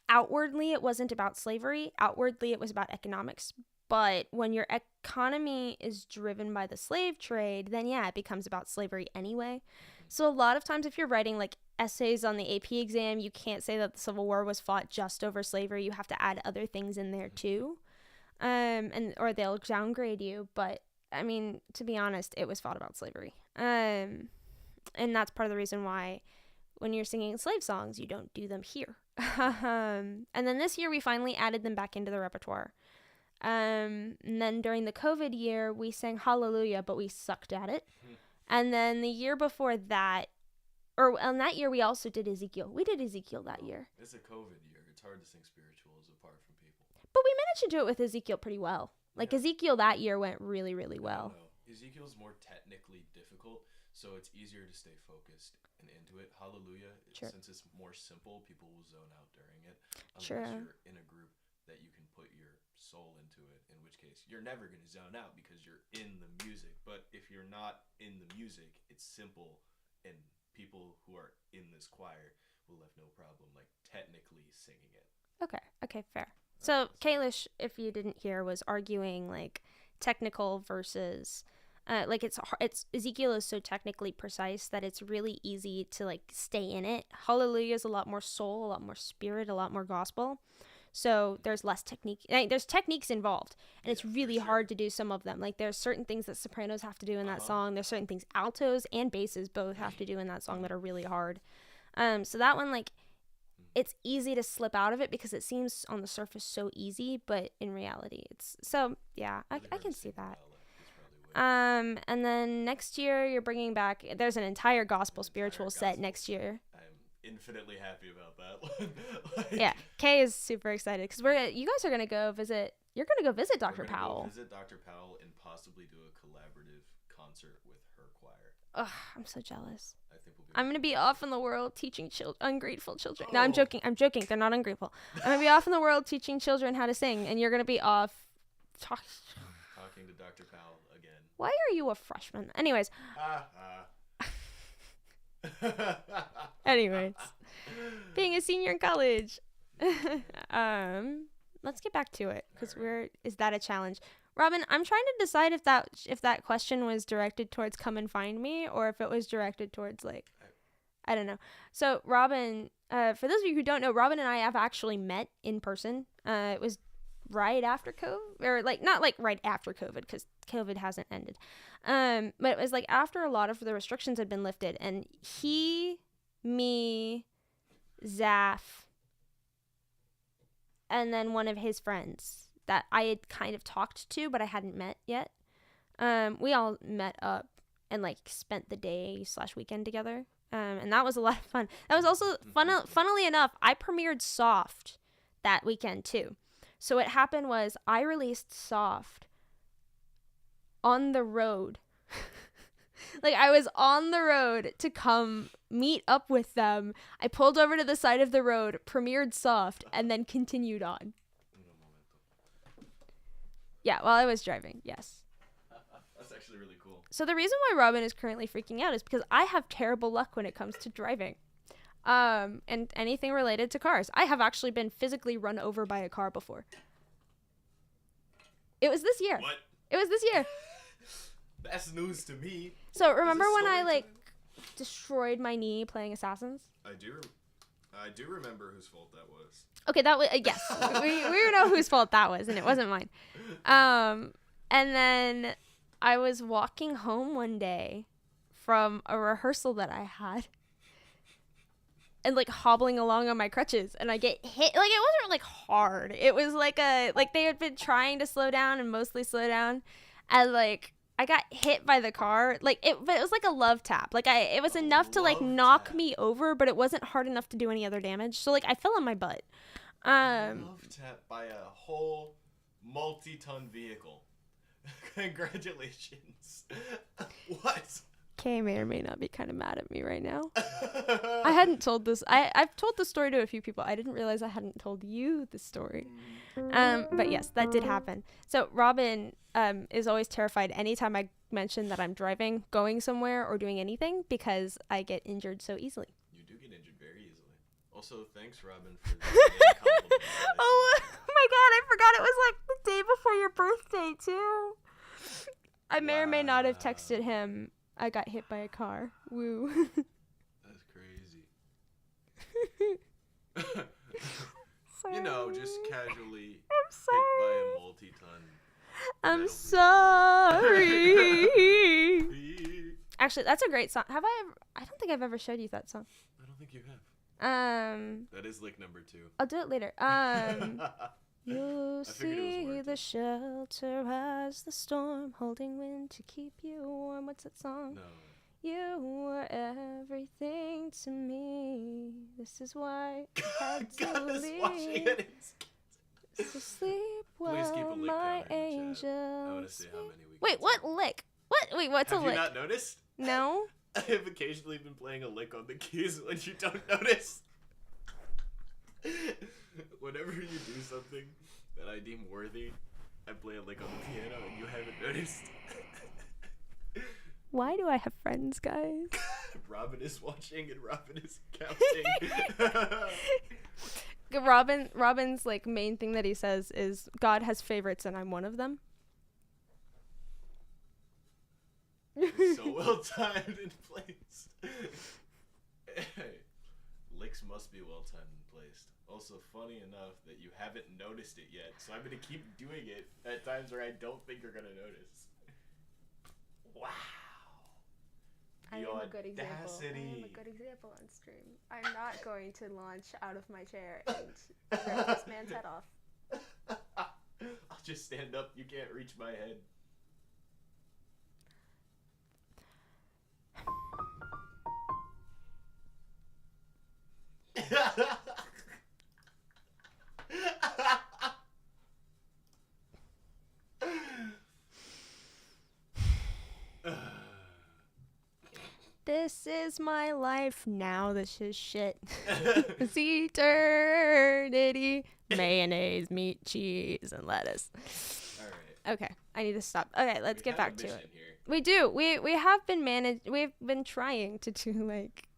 Outwardly, it wasn't about slavery. Outwardly, it was about economics. But when your economy is driven by the slave trade, then yeah, it becomes about slavery anyway. So a lot of times if you're writing like essays on the AP exam, you can't say that the Civil War was fought just over slavery. You have to add other things in there too. and or they'll downgrade you. But I mean, to be honest, it was fought about slavery. And that's part of the reason why when you're singing slave songs, you don't do them here. And then this year we finally added them back into the repertoire. And then during the COVID year, we sang Hallelujah, but we sucked at it. And then the year before that, or in that year, we also did Ezekiel. We did Ezekiel that year. It's a COVID year. It's hard to sing spirituals apart from people. But we managed to do it with Ezekiel pretty well. Like, Yeah. Ezekiel that year went really, really well. I don't know. Ezekiel's more technically difficult, so it's easier to stay focused and into it. Hallelujah, Sure. since it's more simple, people will zone out during it. Unless Sure. you're in a group that you can put your soul into it, in which case you're never going to zone out because you're in the music. But if you're not in the music, it's simple, and people who are in this choir will have no problem, like, technically singing it. Okay, fair. So, Kalish, if you didn't hear, was arguing, like, technical versus... like it's Ezekiel is so technically precise that it's really easy to like stay in it. Hallelujah is a lot more soul, a lot more spirit, a lot more gospel. So there's less technique. Like, there's techniques involved, and it's really hard to do some of them. Like there's certain things that sopranos have to do in that song. There's certain things altos and basses both have to do in that song that are really hard. So that one, like, it's easy to slip out of it because it seems on the surface so easy, but in reality it's so yeah. I can see that. And then next year you're bringing back, there's an entire gospel spiritual set next year. I'm infinitely happy about that. Like, Yeah, Kay is super excited because you guys are gonna go visit. You're gonna go visit Dr. we're gonna Powell. Go visit Dr. Powell and possibly do a collaborative concert with her choir. Ugh, I'm so jealous. I think we'll be. I'm gonna be off in the world teaching ungrateful children. No, I'm joking. They're not ungrateful. I'm gonna be off in the world teaching children how to sing, and you're gonna be off talking to Dr. Powell again. Why are you a freshman? Anyways. Anyways, being a senior in college. Let's get back to it because is that a challenge? Robin, I'm trying to decide if that question was directed towards come and find me or if it was directed towards like I don't know. So Robin, for those of you who don't know, Robin and I have actually met in person. It was right after COVID, or like not like right after COVID because COVID hasn't ended. But it was like after a lot of the restrictions had been lifted, and he, me, Zaf, and then one of his friends that I had kind of talked to, but I hadn't met yet. We all met up and like spent the day / weekend together. And that was a lot of fun. That was also funnily enough, I premiered Soft that weekend too. So what happened was I released Soft on the road. Like I was on the road to come meet up with them. I pulled over to the side of the road, premiered Soft, and then continued on. Yeah, while I was driving, yes. That's actually really cool. So the reason why Robin is currently freaking out is because I have terrible luck when it comes to driving. And anything related to cars. I have actually been physically run over by a car before. It was this year. What? It was this year. That's news to me. So remember when I like destroyed my knee playing Assassins? I do remember whose fault that was. Okay, that was yes. we know whose fault that was, and it wasn't mine. And then I was walking home one day from a rehearsal that I had. And like hobbling along on my crutches, and I get hit. Like it wasn't like hard. It was like they had been trying to slow down and mostly slow down, and like I got hit by the car. But it was like a love tap. Like it was enough to like knock me over, but it wasn't hard enough to do any other damage. So like I fell on my butt. Love tap by a whole multi-ton vehicle. Congratulations. What? Kay may or may not be kind of mad at me right now. I hadn't told this. I've told the story to a few people. I didn't realize I hadn't told you the story. But yes, that did happen. So Robin is always terrified anytime I mention that I'm driving, going somewhere, or doing anything because I get injured so easily. You do get injured very easily. Also, thanks, Robin, for the compliment. Oh my god, I forgot it was like the day before your birthday too. I may or may not have texted him. I got hit by a car. Woo. That's crazy. sorry. You know, just casually I'm hit by sorry. a multi-ton. I'm metal sorry. Actually, that's a great song. Have I ever? I don't think I've ever showed you that song. I don't think you have. That is lick number 2. I'll do it later. You see the shelter as the storm, holding wind to keep you warm. What's that song? No. You were everything to me. This is why I had to God is watching leave. it. So sleep Please keep a well, lick my counter in the chat. angel. I want to see how many we Wait, get what to. lick? What? Wait, what's Have a you lick? not noticed? No. I have occasionally been playing a lick on the keys when you don't notice. Whenever you do something that I deem worthy, I play a lick on the piano and you haven't noticed. Why do I have friends, guys? Robin is watching and Robin is counting. Robin's like main thing that he says is God has favorites and I'm one of them. It's so well timed and placed. Licks must be well timed and placed. Also funny enough that you haven't noticed it yet, so I'm gonna keep doing it at times where I don't think you're gonna notice. Wow. I The am a good example. I audacity. am a good example on stream. I'm not going to launch out of my chair and rip this man's head off. I'll just stand up. You can't reach my head. This is my life now. This is shit. It's eternity. Mayonnaise, meat, cheese, and lettuce. All right. Okay, I need to stop. Okay, let's get back to it. Here. We do. We have been We've been trying to do like.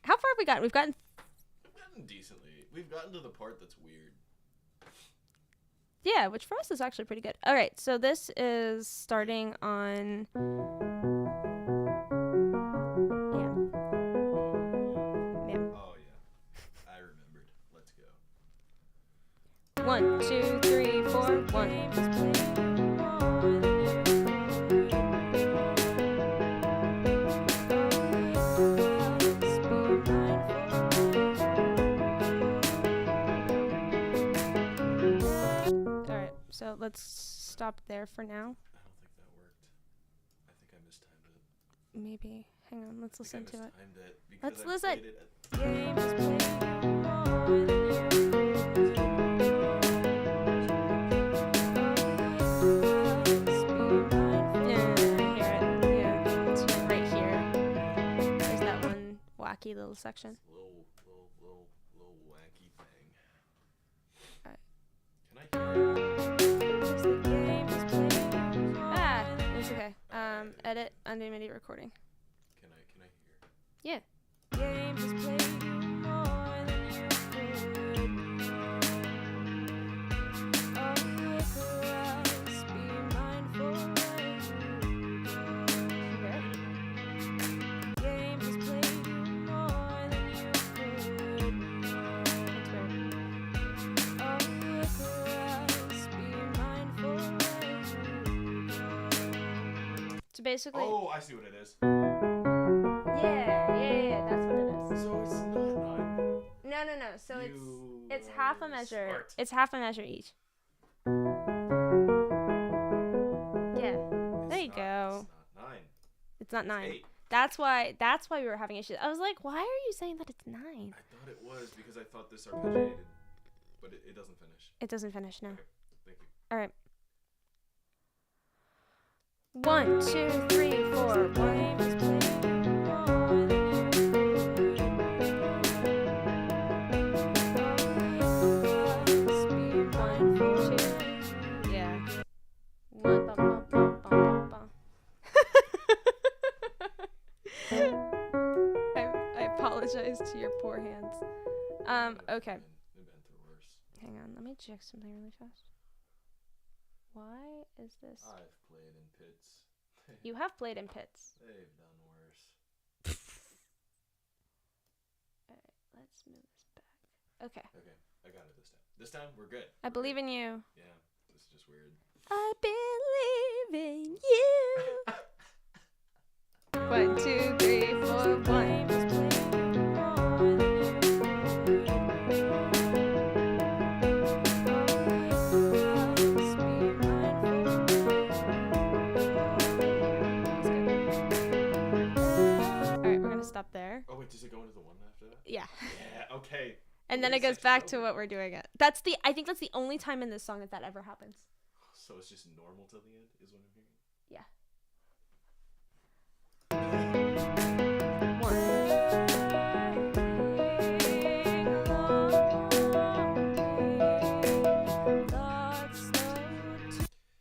How far have we gotten? We've gotten Decently. We've gotten to the part that's weird. Yeah, which for us is actually pretty good. All right, so this is starting on. Oh yeah, I remembered. Let's go. 1, 2, 3, 4, 1. So let's stop there for now. I don't think that worked. I think I mistimed it. Maybe. Hang on. Let's listen to it. Let's listen. Right here. There's that one wacky little section. Little wacky thing. Alright. Can I hear it? It's okay. Edit, undo MIDI recording. Can I hear? Yeah. So basically. Oh, I see what it is. Yeah, that's what it is. So it's not 9. No. So it's half a measure. Smart. It's half a measure each. Yeah. There you go. It's not 9. It's not 9. It's 8. That's why we were having issues. I was like, why are you saying that it's 9? I thought it was because I thought this arpeggiated, but it doesn't finish. It doesn't finish, no. Okay, thank you. All right. 1, 2, 3, 4. 1. Yeah. 1, bum, bum, bum, bum, bum. I apologize to your poor hands. Okay. They've been through worse. Hang on, let me check something really fast. Why is this? I've played in pits. You have played in pits. They've done worse. Alright, let's move this back. Okay. Okay, I got it this time. This time we're good. I believe in you. Yeah, this is just weird. I believe in you. 1, 2, 3, 4, 1. Stop there. Oh wait, does it go into the one after that? Yeah. Yeah. Okay. And then it goes back to what we're doing. I think that's the only time in this song that ever happens. So it's just normal till the end, is what I'm hearing. Yeah. 1.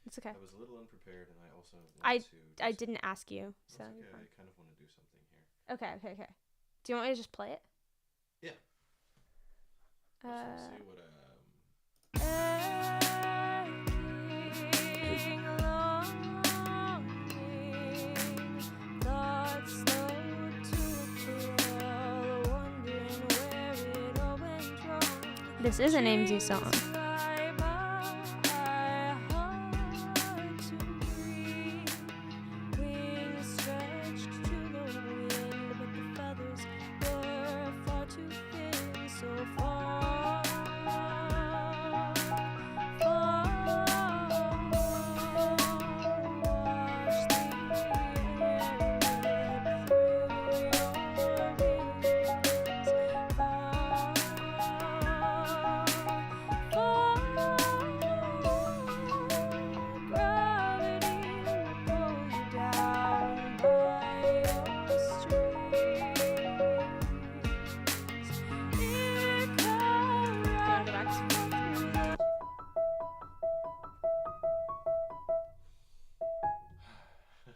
It's okay. I was a little unprepared, and I also I didn't ask you, so. Okay, I kind of want to do something here. Okay. Do you want me to just play it? Yeah. Let's see what This is an AIMSY song.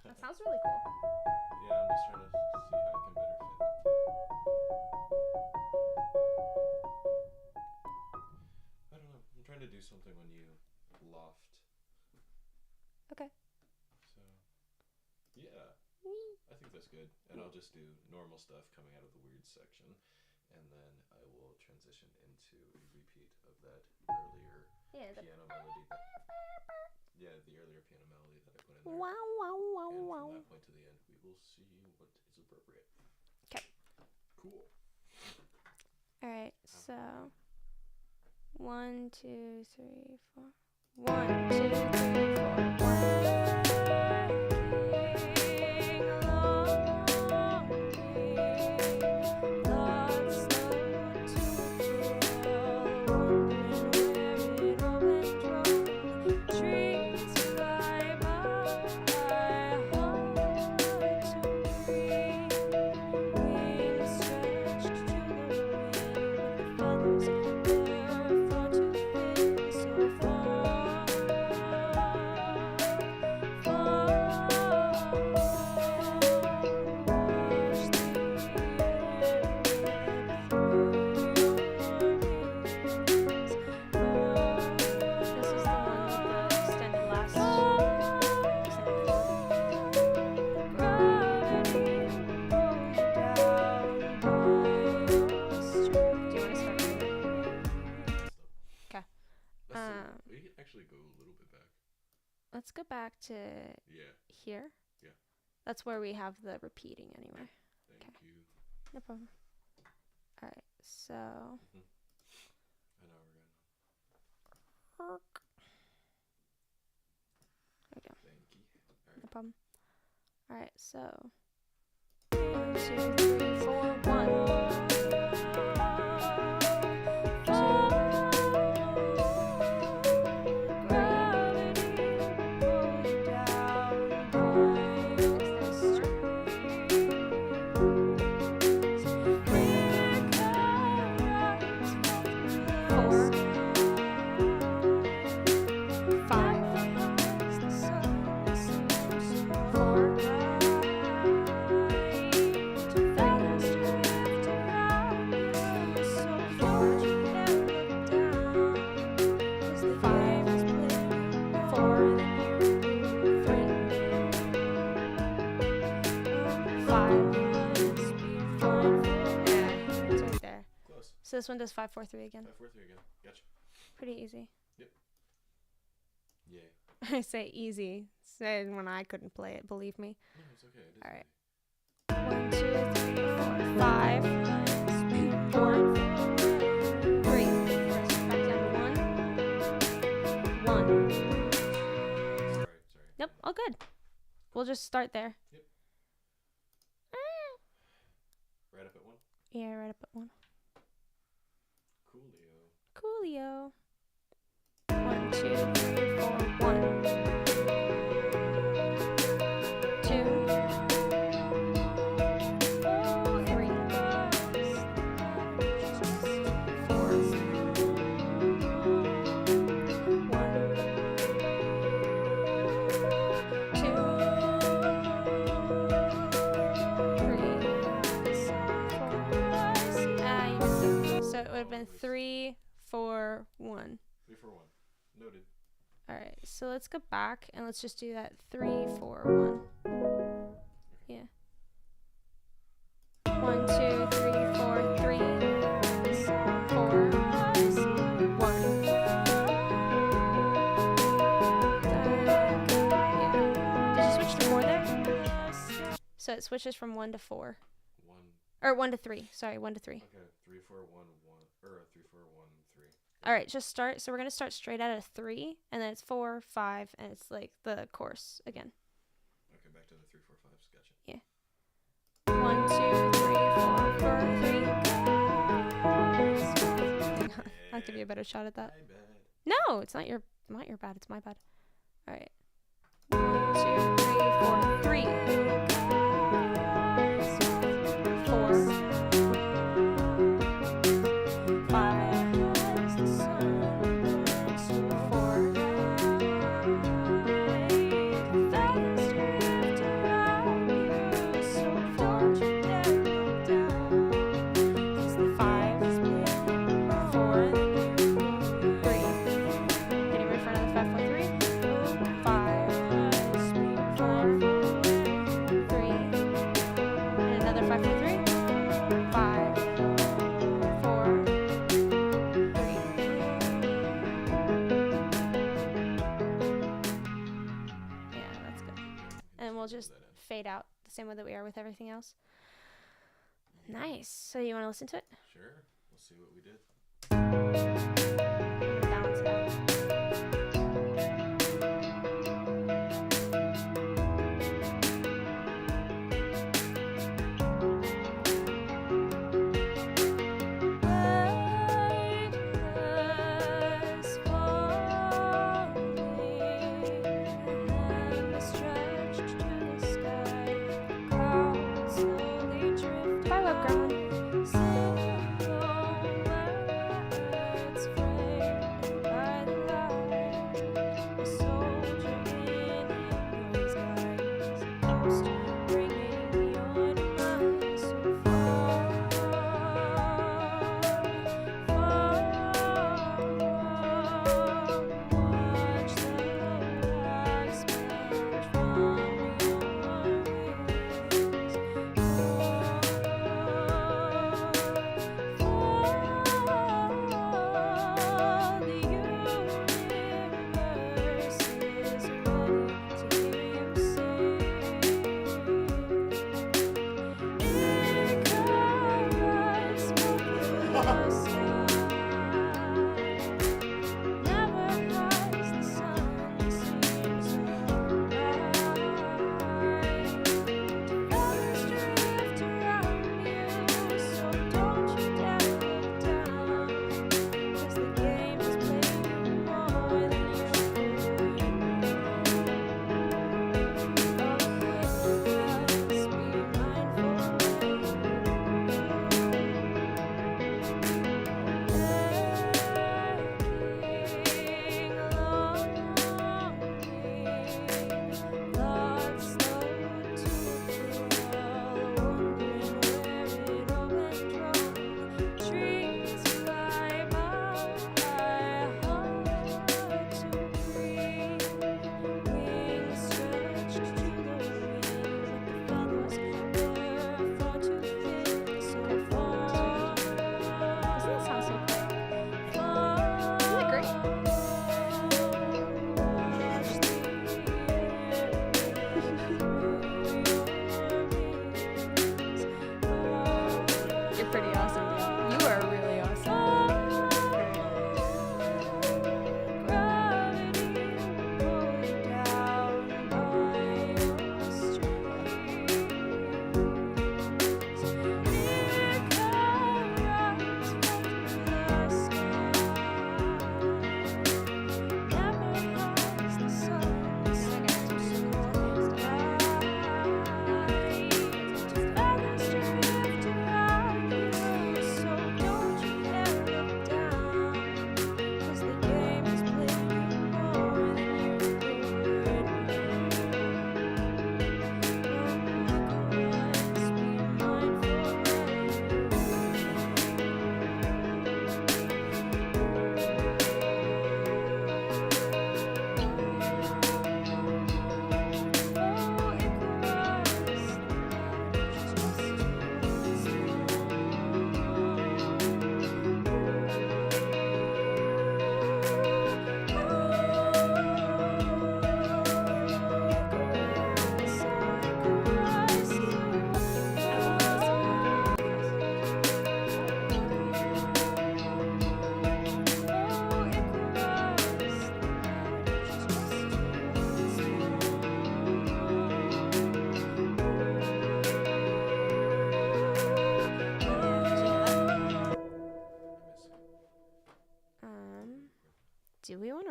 That sounds really cool. Yeah, I'm just trying to see how I can better fit it. I don't know. I'm trying to do something on you, loft. Okay. So, yeah, I think that's good. And I'll just do normal stuff coming out of the weird section, and then I will transition into a repeat of that earlier piano melody. The earlier piano melody that I put in there. Wow. And from that point to the end, we will see what is appropriate. Okay. Cool. All right. So 1, 2, 3, 4. 1, 2, 3, 4. 1. Go a little bit back. Let's go back to here. Yeah. That's where we have the repeating anyway. Thank you. No problem. All right. So. I know we're good. There we go. Thank you. All right. No problem. All right. So. 1, 2, 3, 4, 1. So this one does 5, 4, 3 again. 5, 4, 3 again. Gotcha. Pretty easy. Yeah. I say easy. Said when I couldn't play it, believe me. No, it's okay. It is All right. easy. 1, 2, 3, 4, 5, 4, 3. Back down to 1. 1. Sorry. Nope, all good. We'll just start there. Yep. Right up at 1. Yeah, right up at 1. Coolio. Coolio. 1, 2, 3, 4, 1. 2. 3. 4. 1. 2. 3. 4. So it would have been 3, 4, 1. 3, 4, 1. Noted. All right, so let's go back and let's just do that 3, 4, 1. Yeah. 1, 2, 3, 4, 3, 4, 1. Yeah. Did you switch to 4 there? So it switches from 1 to 4. 1. Or 1 to 3. Sorry, 1 to 3. Okay. 3, 4, 1, 1. Or 3, 4, 1, 3. All right, just start. So we're going to start straight out of 3, and then it's 4, 5, and it's like the chorus again. Okay, back to the 3, 4, 5s. Gotcha. 1, 2, 3, 4, 3. Hang on. I'll give you a better shot at that. My bad. No, it's not your bad. It's my bad. All right. 1, 2, 3, 4, 3. 4. 5. 4. 5, 4, 3. Getting ready for another 5, 4, 3. 5, 4, 3. And another 5, 4, 3. 5, 4, 3. Yeah, that's good. And we'll just fade out the same way that we are with everything else. Nice. So you want to listen to it? Sure. We'll see what we did. Balance it out. Bye, web gremlin.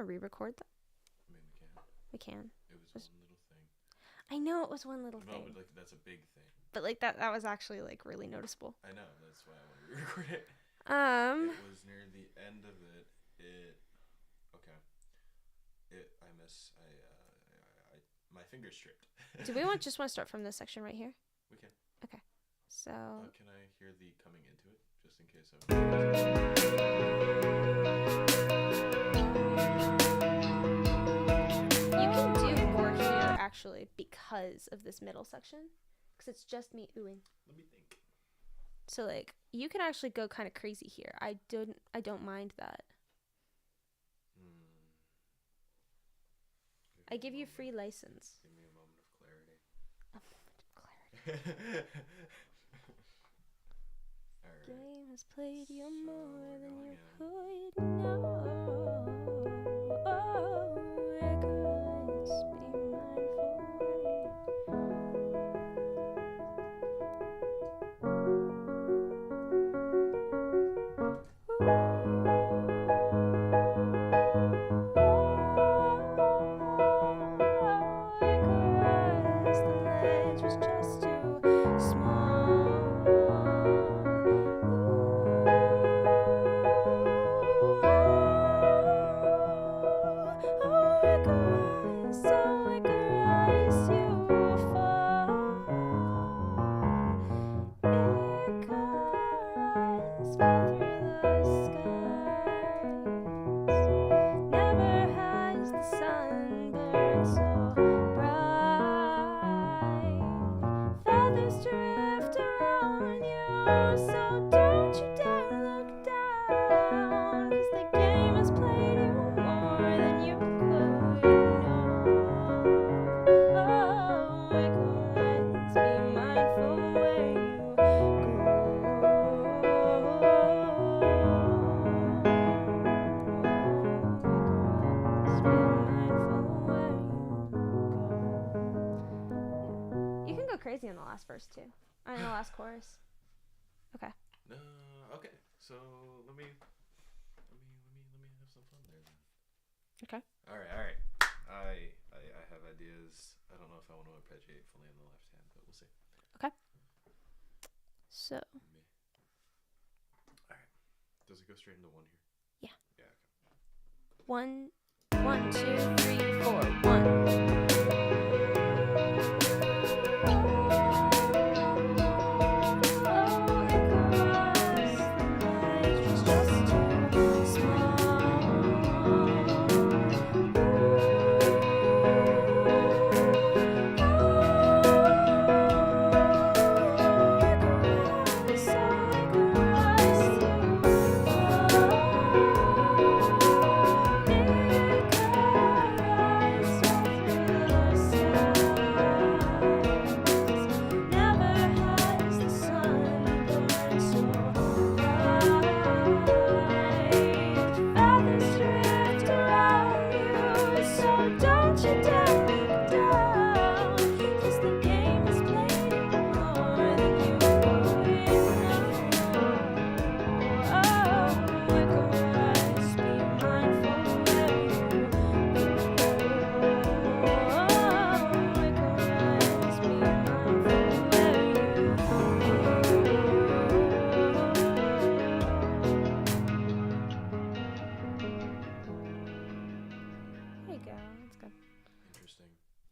to re-record that? I mean, We can. It was one little thing. I know it was one little No, thing. but like that's a big thing. But like that was actually like really noticeable. I know. That's why I want to re-record it. Um. It was near the end of it. My fingers stripped. Do we just want to start from this section right here? We can. Okay. So. Can I hear the coming into it, just in case You can do more here actually because of this middle section, because it's just me oohing. Let me think. So like you can actually go kind of crazy here. I don't mind that. I give you free license. Give me a moment of clarity. A moment of clarity. Alright. Game has played you more than you going could know. Oh, records, be was just too small. Oh, Icarus, you fall. Icarus fell through the skies. Never has the sun burned so bright. Feathers drift around you, so don't you dare look down, 'cause the game has played you more than you could know. Oh, Icarus, be mindful where you go. You can go crazy in the last verse too. In the last chorus. Okay. No. Okay. So let me have some fun there then. Okay. All right. I have ideas. I don't know if I want to arpeggiate fully on the left hand, but we'll see. So. All right. Does it go straight into one here? Yeah. Yeah. Okay. 1, 1, 2, 3, 4, 1.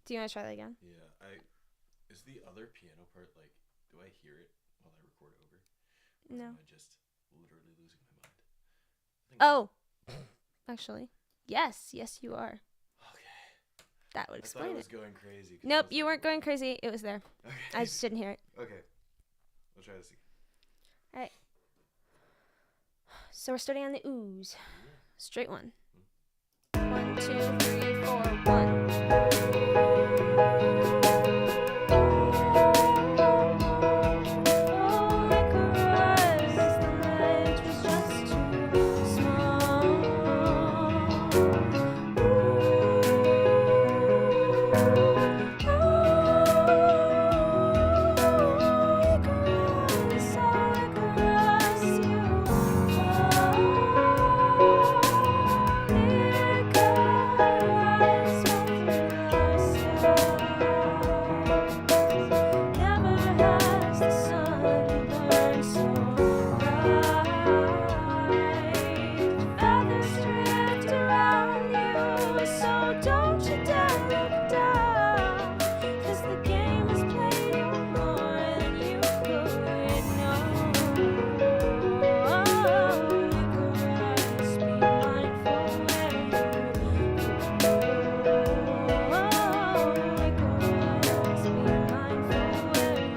Do you want to try that again? Yeah. Is the other piano part like? Do I hear it while I record over? Or No. am I just literally losing my mind? Actually, yes, you are. Okay. That would I explain thought I it. was going crazy. Nope, you weren't going crazy. It was there. Okay. I just didn't hear it. Okay. We'll try this again. All right. So we're starting on the ooze. Straight one. 1, 2, 3, 4, 1. don't you dare look down, 'cause the game has played you more than you could know. Icarus, be mindful where you go. Icarus, be mindful where you go.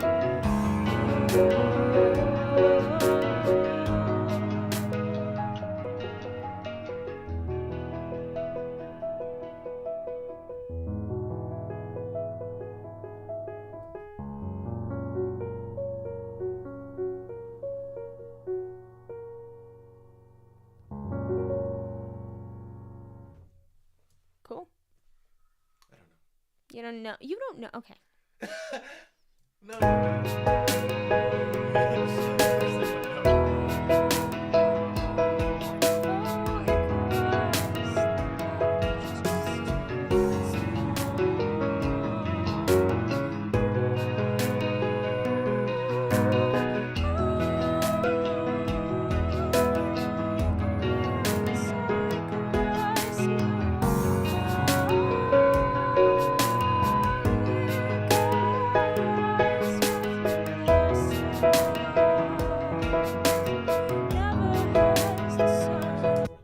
Cool. I don't know. You don't know. You don't know. Okay. No.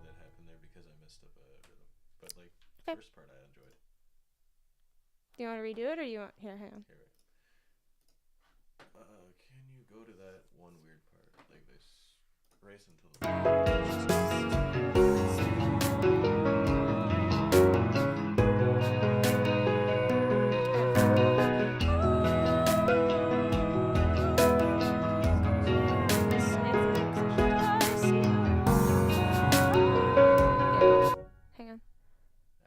That happened there because I messed up a rhythm. But like Okay. first part I enjoyed. Do you want to redo it, or you want here? Hang on. Here, can you go to that one weird part like this? Race until the Hang on.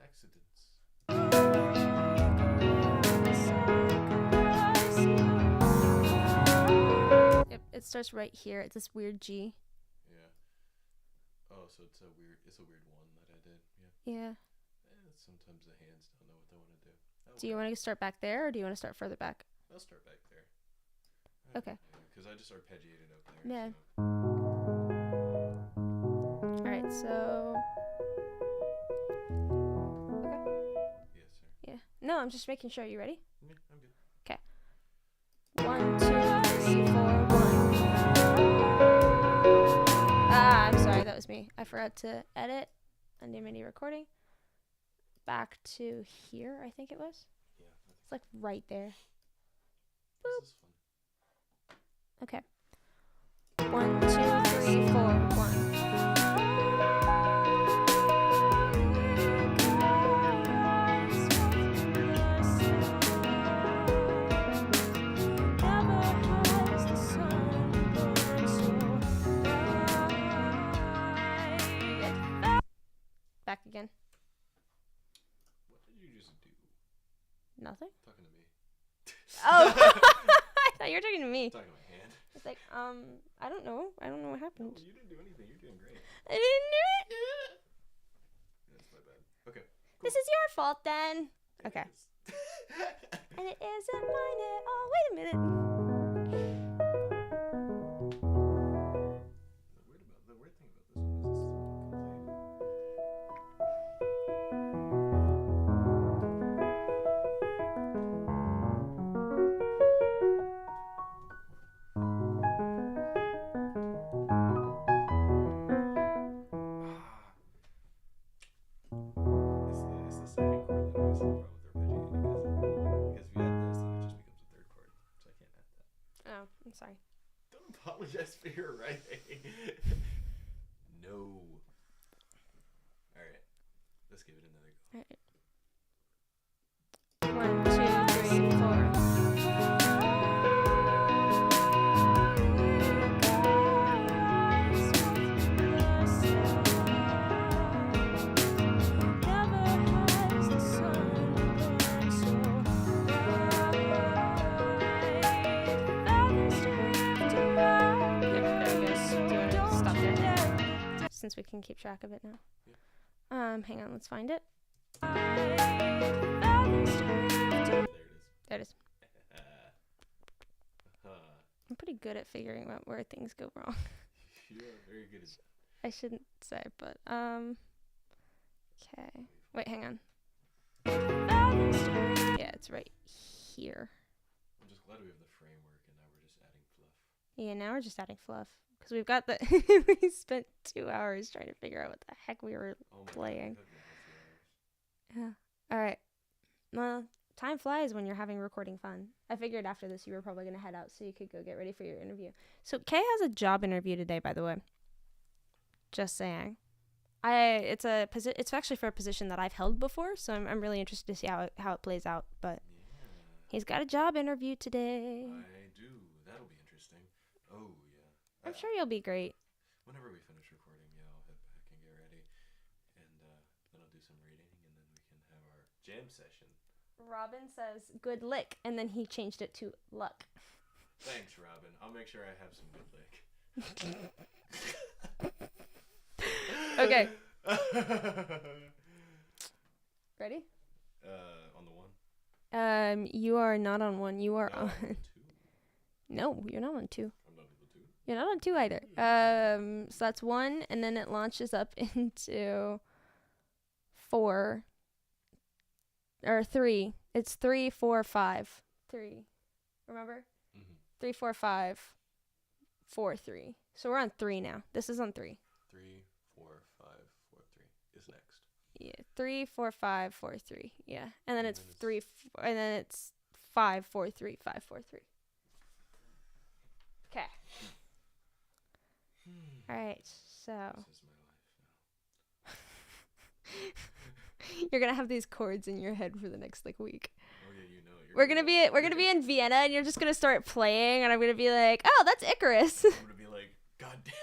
accidents. Yep, it starts right here. It's this weird G. Yeah. Oh, so it's a weird one that I did. Yeah. Yeah. Sometimes the hands don't know what they want to do. Do you want to start back there, or do you want to start further back? I'll start back there. Okay. Because I just arpeggiated up there. Yeah. So. All right. So. Okay. Yes, sir. Yeah. No, I'm just making sure. You ready? Yeah, I'm good. 1, 2, 3, 4, 1. Ah, I'm sorry. That was me. I forgot to edit undo MIDI recording. Back to here, I think it was. Yeah. It's like right there. This is fun. Okay. 1, 2, 3, 4, 1. Back again. What did you just do? Nothing. Talking to me. Oh, I thought you were talking to me. Talking to my hand. It's like, I don't know. I don't know what No, happened. you didn't do anything. You're doing great. I didn't do it. That's my bad. Okay. This is your fault then. It Okay. is. And it isn't mine at all. Wait a minute. The weird thing about this one is this is complete. It's the second chord that I always have a problem with arpeggiating because if you add this, then it just becomes a third chord. So I can't add that. Oh, I'm sorry. Don't apologize for your writing. No. Alright. Let's give it another go. Alright. 1, 2, 3, 4. Since we can keep track of it now. Hang on, let's find it. There it is. I'm pretty good at figuring out where things go wrong. You are very good at that. I shouldn't say, but okay. Wait, hang on. Yeah, it's right here. I'm just glad we have the framework and now we're just adding fluff. Yeah, now we're just adding fluff. Because we've got the... we spent 2 hours trying to figure out what the heck we were playing. Yeah. All right. Well, time flies when you're having recording fun. I figured after this you were probably going to head out so you could go get ready for your interview. So Kay has a job interview today, by the way. Just saying. It's actually for a position that I've held before, so I'm really interested to see how it plays out. But Yeah. he's got a job interview today. I do. That'll be interesting. Oh, yeah. I'm sure you'll be great. Whenever we finish recording, yeah, I'll head back and get ready. And then I'll do some reading, and then we can have our jam session. Robin says good lick, and then he changed it to luck. Thanks, Robin. I'll make sure I have some good lick. Okay. Ready? On the one? You are not on one. You are No, on... two. No, you're not on two. I'm not on the two. You're not on two either. So that's 1, and then it launches up into 4. Or 3. It's 3, 4, 5. 3. Remember? Mm-hmm. 3, 4, 5. 4, 3. So we're on 3 now. This is on 3. 3, 4, 5, 4, 3 is next. Yeah. 3, 4, 5, 4, 3. Yeah. And then And it's then it's 3, and then it's 5, 4, 3, 5, 4, 3. Okay. All right. So This is my life now. you're gonna have these chords in your head for the next week. Oh yeah, you know it. We're gonna be in Vienna, and you're just gonna start playing, and I'm gonna be like, oh, that's Icarus. I'm gonna be like, God damn.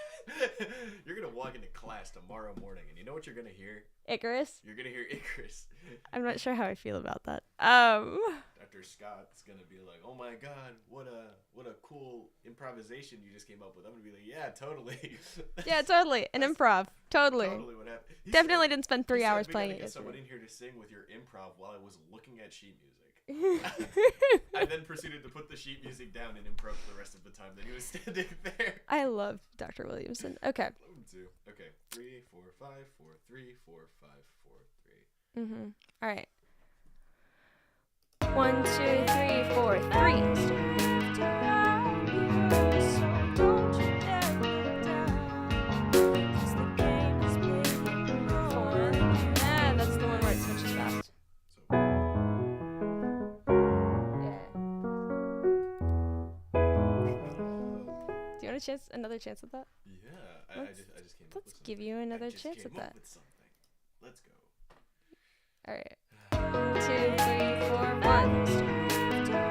You're gonna walk into class tomorrow morning, and you know what you're gonna hear? Icarus. You're gonna hear Icarus. I'm not sure how I feel about that. Dr. Scott's gonna be like, "Oh my God, what a cool improvisation you just came up with." I'm gonna be like, "Yeah, totally." Yeah, totally. An improv. Totally. Totally what happened. He Definitely said- didn't spend he 3 said, hours "We playing gotta it get someone yesterday. in here to sing with your improv while I was looking at sheet music." I then proceeded to put the sheet music down and improv for the rest of the time that he was standing there. I love Dr. Williamson. Okay. Love him too. Okay, 3, 4, 5, 4, 3, 4, 5, 4, 3. All right. 1, 2, 3, 4, 3. Yeah, that's the one where it switches fast. So, Do you want another chance at that? yeah, I Let's- just came up with Let's something. give you another I just chance came at up that. with something. Let's go. All right. 2, 3, 4, 1.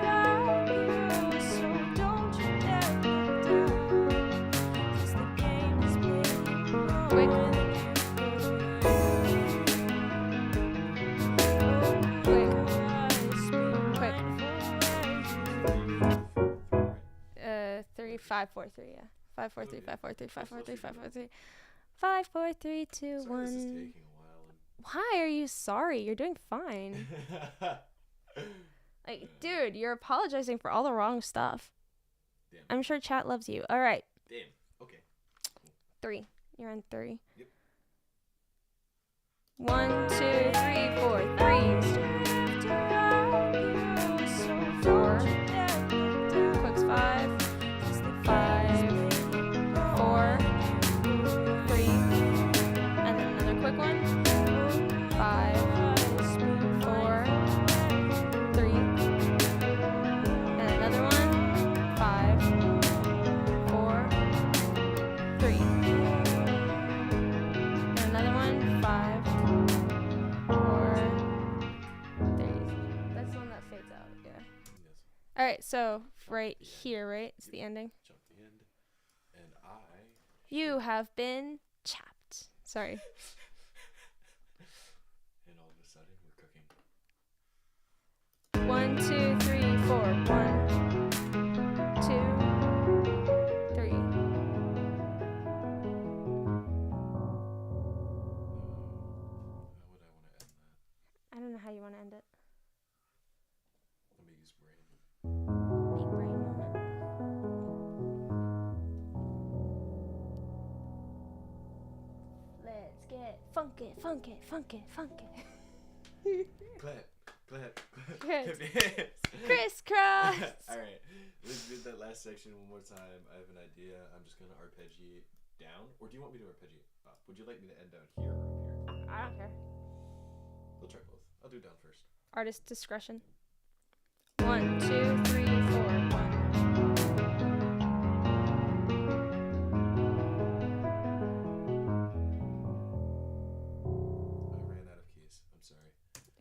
Quick. Quick. 3, 5, 4, 3. Yeah. 5, 4, 3, 5, 4, 3, 5, 4, 3, 5, 4, 3. 5, 4, 3, 2, Sorry, this is 1. taking a while. Why are you sorry? You're doing fine. Like, dude, you're apologizing for all the wrong stuff. Damn. I'm sure chat loves you. All right. Damn. Okay. 3. You're on 3. Yep. 1, 2, 3, 4, 3. 4. Quick's 5. 5. 4. 3. And then another quick one. 5. 4. 3. And another one. 5. 4. 3. And another one. 5. 4. 3. That's the one that fades out. Yeah. Yes. All right. So right here, right? It's the ending. Jump the end. And I. You have been chapped. Sorry. And all of a sudden, we're cooking. 1, 2, 3, 4. 1, 2, 3. How would I want to end that? I don't know how you want to end it. Let me use brain. Big brain moment. Let's get funky, funky, funky, funky. Clap, clap, clap. Good. Clap your hands. Crisscross. All right, let's do that last section one more time. I have an idea. I'm just gonna arpeggiate down, or do you want me to arpeggiate up? Would you like me to end down here or up here? I don't care. We'll try both. I'll do down first. Artist discretion. 1, 2, 3, 4, 1. I ran out of keys. I'm sorry.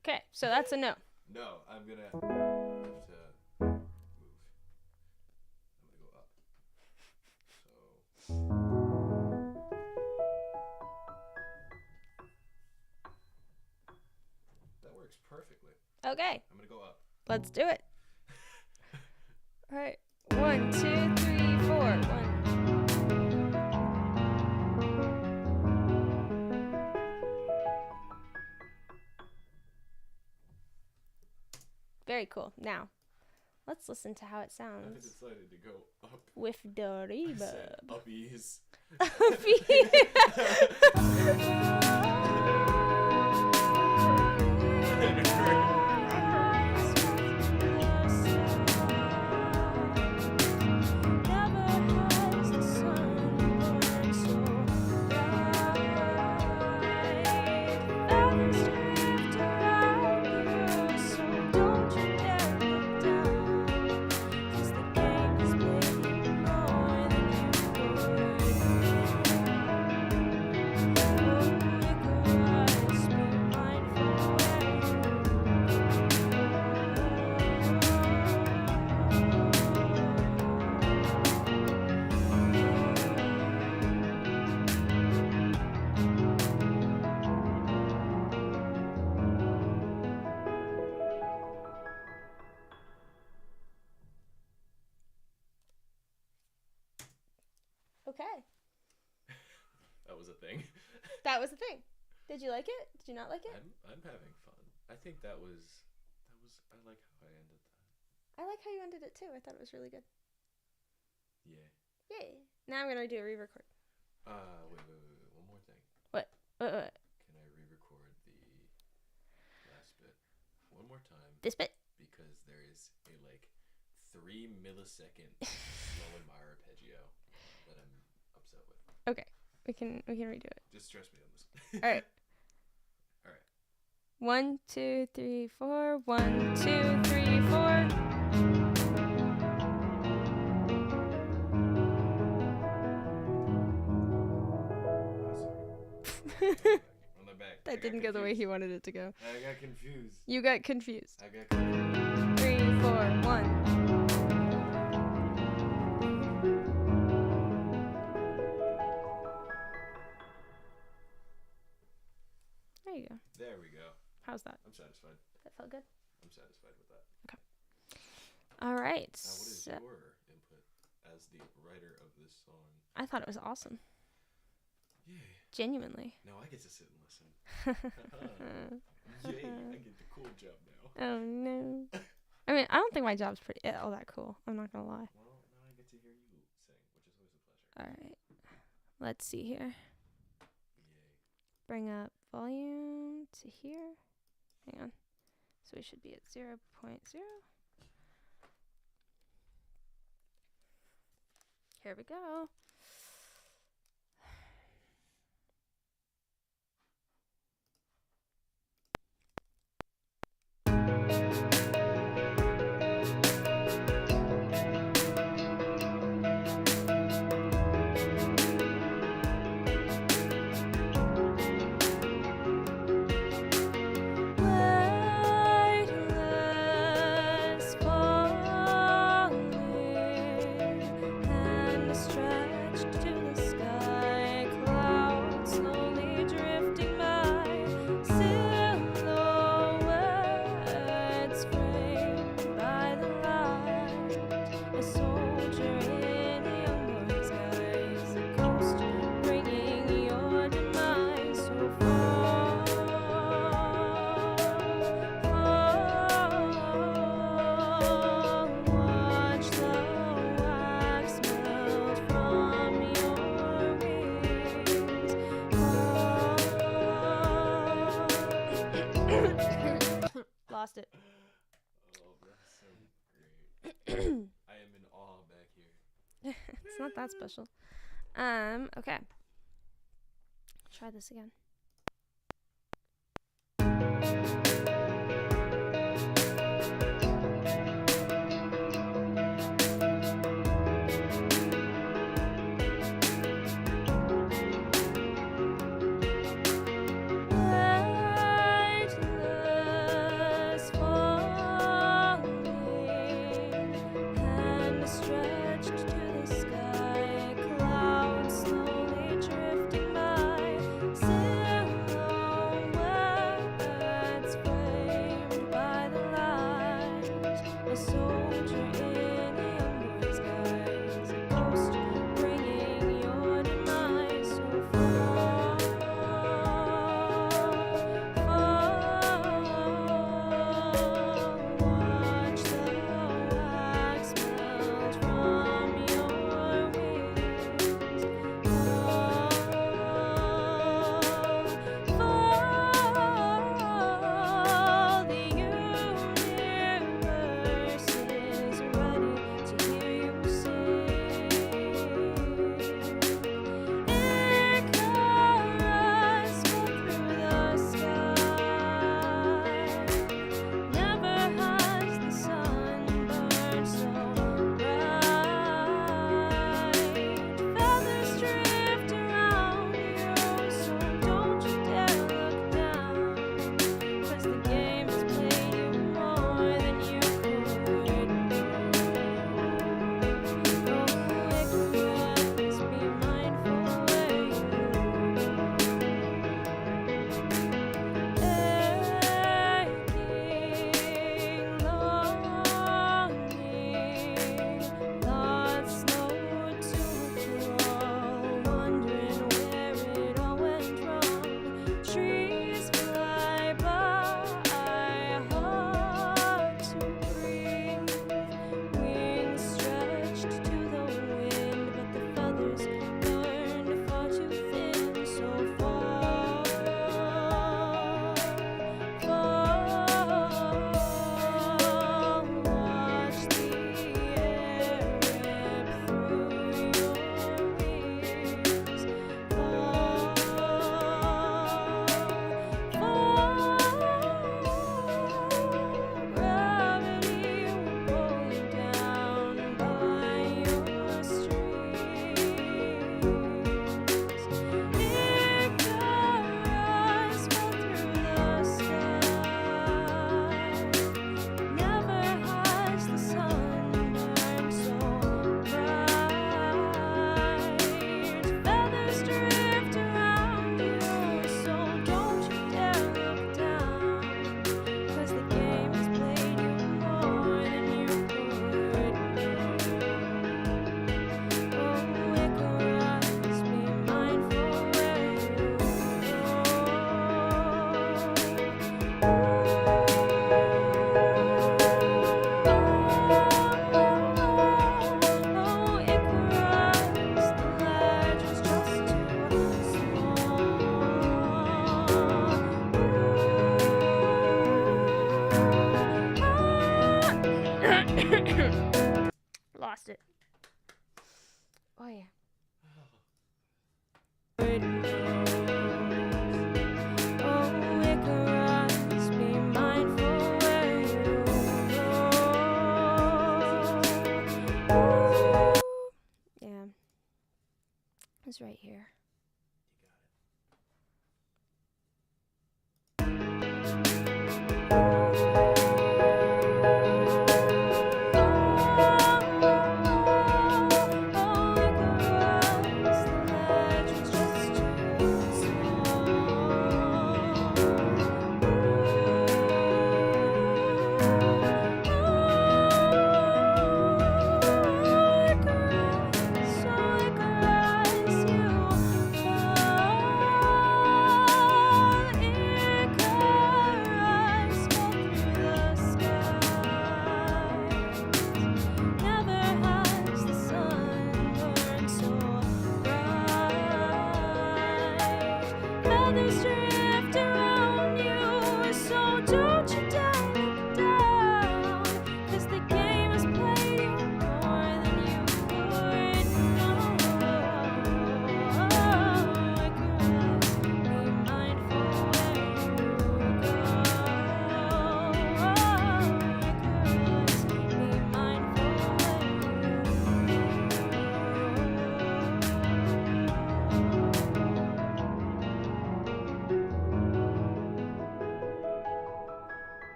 Okay, so that's a no. No, I'm gonna have to move. I'm gonna go up. So. That works perfectly. Okay, I'm gonna go up. let's do it. All right. 1, 2, 3, 4, 1. Very cool. Now, let's listen to how it I sounds decided to go up. with I Doriba. said uppies. Okay, That was a thing. that was the thing. Did you like it? Did you not like it? I'm having fun. I think that was I like how I ended that. I like how you ended it too. I thought it was really good. Yeah. Yay. Now I'm going to do a re-record. Wait. One more thing. What? Can I re-record the last bit one more time? This bit? Because there is a 3 millisecond slow in my arpeggio that I'm upset with. Okay. We can redo it. Just trust me on this one. All right. All right. 1, 2, 3, 4. 1, 2, 3, 4. On the back. That didn't go the way he wanted it to go. I got confused. You got confused. I got confused. 3, 4, 1. There you go. There we go. How's that? I'm satisfied. That felt good. I'm satisfied with that. All right. Now, what is So your input as the writer of this song? I thought it was awesome. Yay. Genuinely. Now I get to sit and listen. Yay, I get the cool job now. Oh no. I mean, I don't think my job's all that cool. I'm not gonna lie. Well, now I get to hear you sing, which is always a pleasure. All right. Let's see here. Yay. Bring up volume to here. Hang on. So we should be at 0.0. Here we go. Weightless falling and stretch lost it. Oh, that's so great. I am in awe back here. It's not that special. Okay. Try this again. Lightless falling and stretched to the sky, clouds slowly drifting by.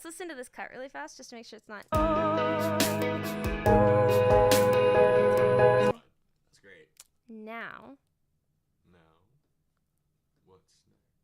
Let's listen to this cut really fast just to make sure it's not. That's great. Now. What's next?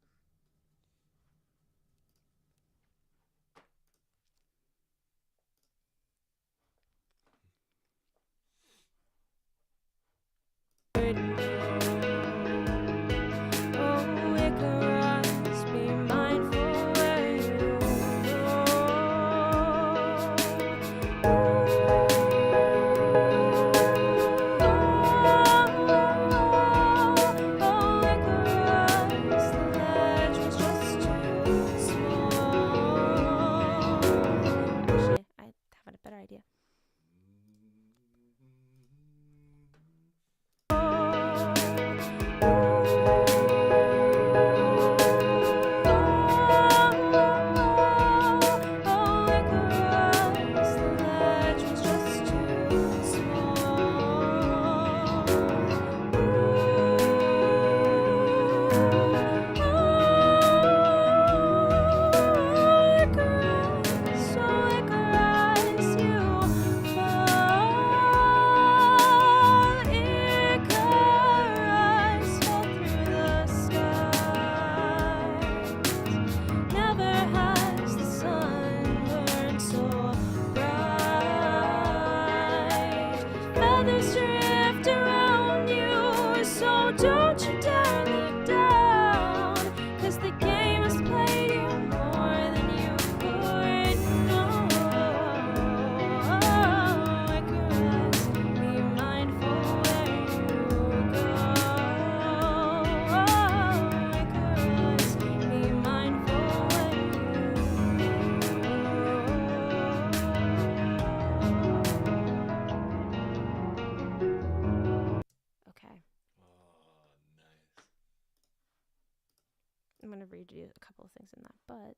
I'm going to redo a couple of things in that, but...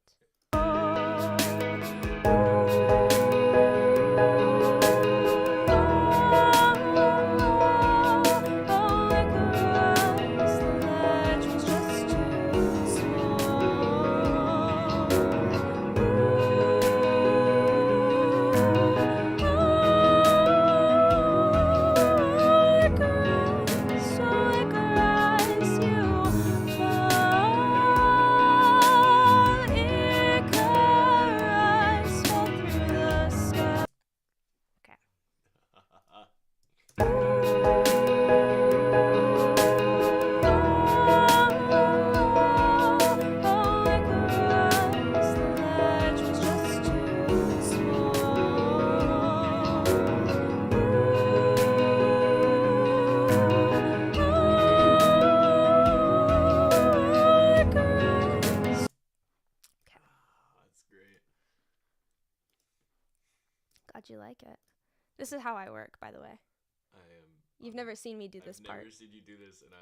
Glad you like it. This is how I work, by the way. You've never seen me do this part. I've never seen you do this, and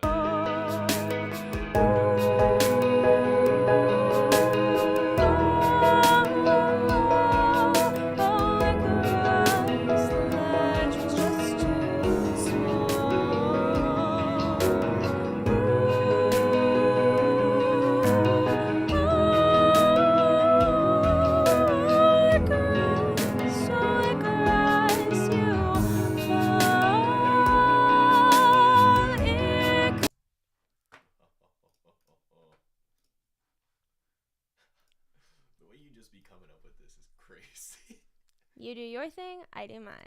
just be coming up with this is crazy. You do your thing, I do mine.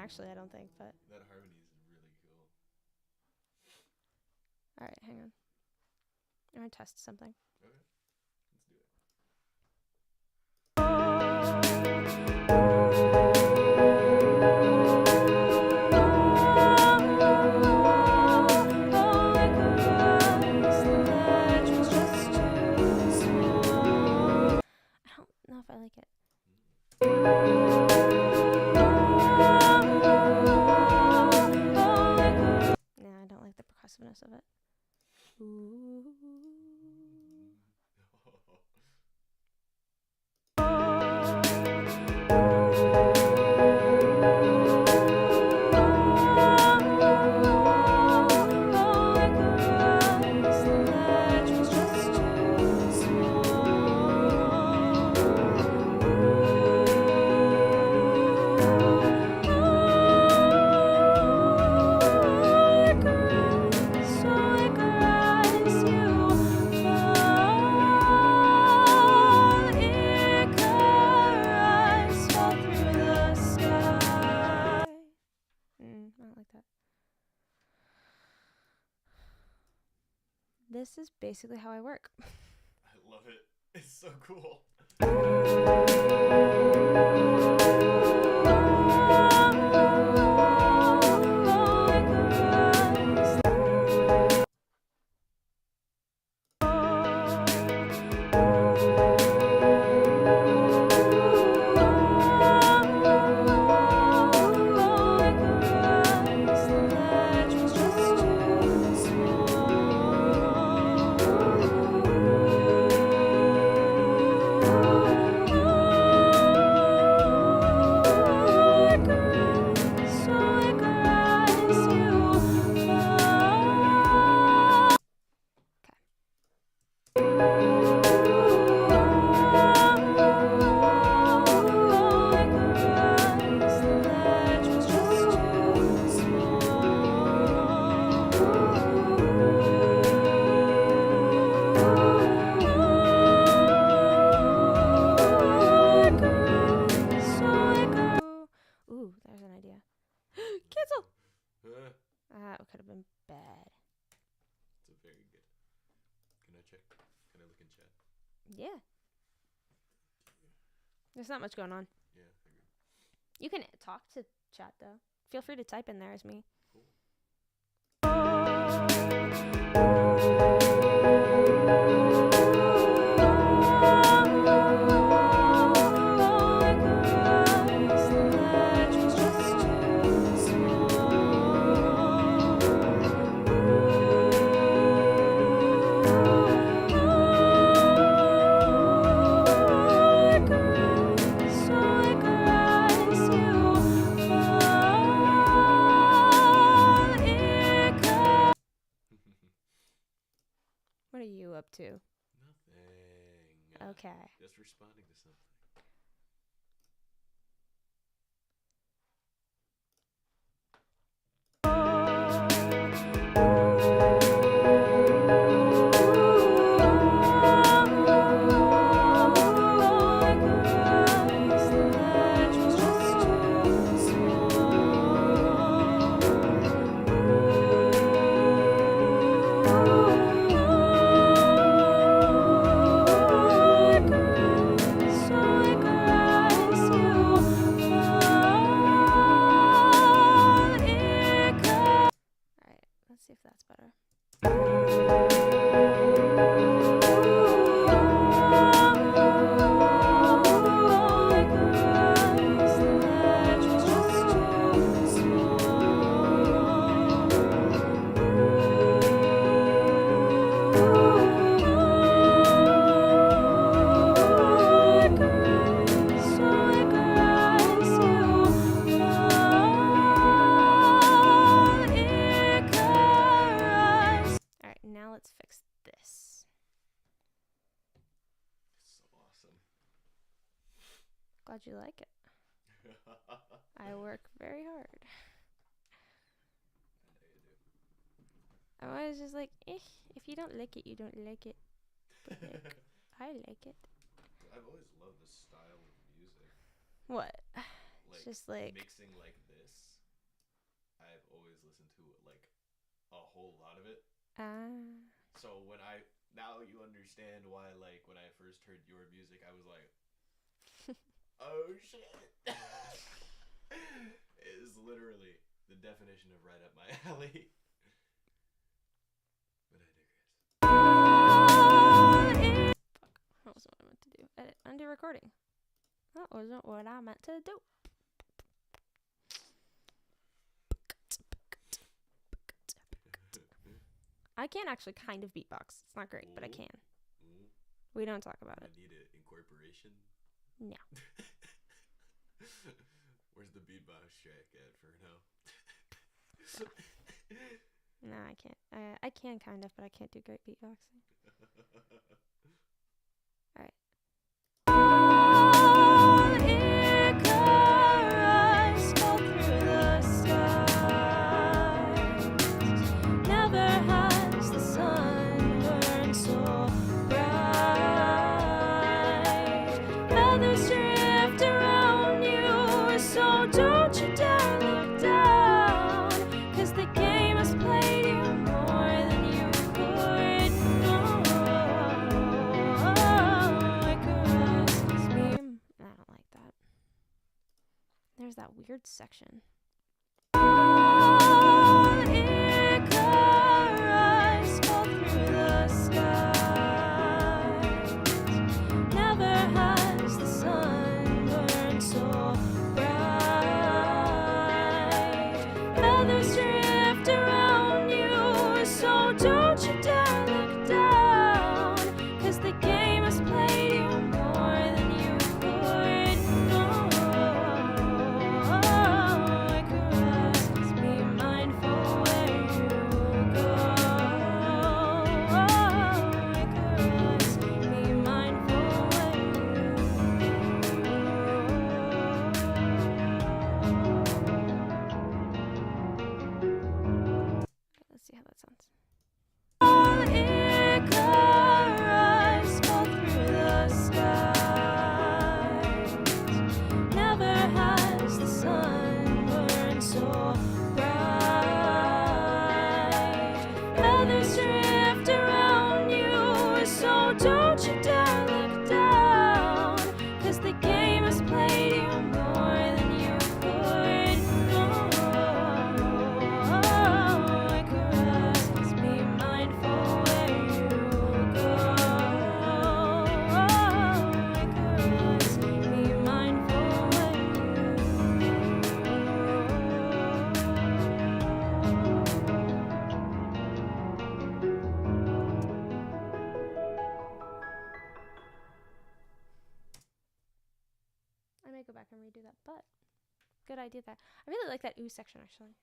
actually, I don't think, but That harmony is really cool. all right, hang on. I'm gonna test something. Okay, let's do it. I don't know if I like it. Nah, I don't like the percussiveness of it. Ooh. I don't like that. This is basically how I work. I love it. It's so cool. Ooh, there's an idea. Cancel! That could have been bad. It's a very good. Can I check? Can I look in chat? Yeah. There's not much going on. Yeah, I agree. You can talk to chat, though. Feel free to type in there as me. Cool. What are you up to? Nothing. Okay. Just responding to something. Let's see if that's better. Alright, now let's fix this. So awesome. Glad you like it. I work very hard. I know you do. I'm always just like, if you don't like it, you don't like it. But like, I like it. I've always loved this style of music. What? Like It's just like, mixing like this. I've always listened to like a whole lot of it. So now you understand why, like, when I first heard your music, I was like, oh shit. It is literally the definition of right up my alley. But I digress. That wasn't what I meant to do. Edit. Undo recording. That wasn't what I meant to do. I can actually kind of beatbox. It's not great, but I can. We don't talk about it. I need an incorporation. No. Where's the beatbox track at for now? No, I can't. I can kind of, but I can't do great beatboxing. All right. Icarus fell through the skies. Never has the sun burned so bright. Feathers drift around you, so don't you dare look down, 'cause the game has played you more than you could know. Icarus beam. I don't like that. There's that weird section. Icarus fell through the skies. Never has the sun burned so bright. Feathers drift around you, so don't you dare look down, 'cause the game has played you more than you could know. Icarus, be mindful where you go. Icarus, be mindful where you go. Let's see how that sounds. Icarus fell through the skies. Never has the sun burned so bright. Feathers drift around you, so don't you dare look down, 'cause the game has played you more than you could know. Icarus, be mindful where you go. Icarus, be mindful where you I may go back and redo that, but good idea there. I really like that ooh section actually.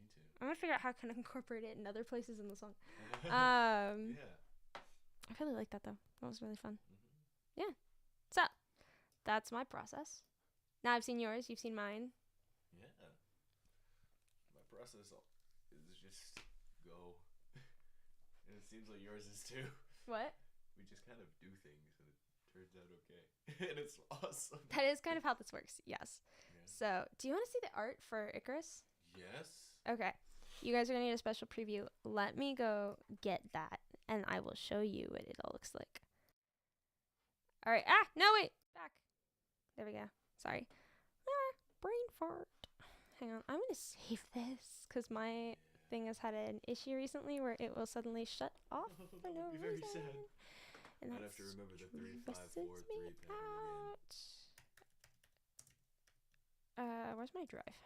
Me too. I'm gonna figure out how I can incorporate it in other places in the song. Yeah. I really like that though. That was really fun. Mm-hmm. Yeah. So that's my process. Now I've seen yours. You've seen mine. Yeah. My process is just go. And it seems like yours is too. What? We just kind of do things and it turns out okay. And it's awesome. That is kind of how this works. Yes. Yeah. So do you want to see the art for Icarus? Yes. Okay. You guys are gonna need a special preview. Let me go get that, and I will show you what it all looks like. All right. Ah, no, wait. Back. There we go. Sorry. Brain fart. Hang on. I'm gonna save this because my thing has had an issue recently where it will suddenly shut off for That no would be very reason. sad. And I'd that have to remember the 3, 5, 4, stresses 3 me pattern out. Where's my drive?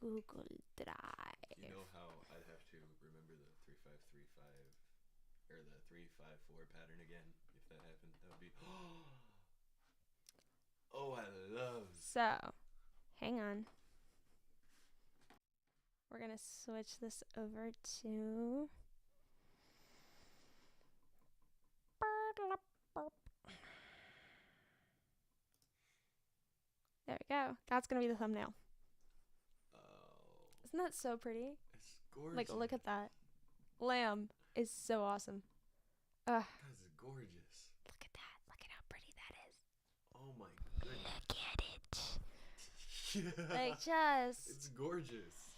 Google Drive. again. You know how I'd have to remember the 3, 5, 3, 5 or the 3, 5, 4 pattern again if that happened. That would be oh, I love. So, hang on. We're gonna switch this over to there we go. That's gonna be the thumbnail. Oh, Isn't that so pretty? it's gorgeous. Like, look at that. Lamb is so awesome. Ugh. That's gorgeous. Look at that. Look at how pretty that is. Oh my goodness. Look at it. Like, just It's gorgeous.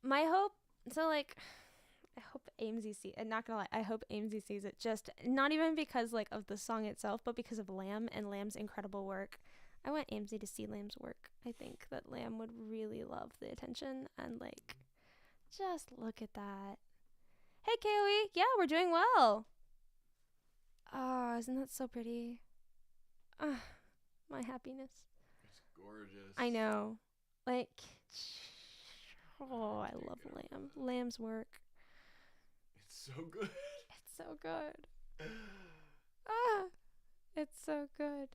my hope. So like, I hope Amesy sees. I'm not gonna lie. I hope Amesy sees it. Just not even because like of the song itself, but because of Lamb and Lamb's incredible work. I want Amesy to see Lamb's work. I think that Lamb would really love the attention and like, just look at that. Hey KOE, yeah, we're doing well. Oh, isn't that so pretty? My happiness. It's gorgeous. I know. Like, oh, I love Lamb. Lamb's work. It's so good. It's so good. It's so good.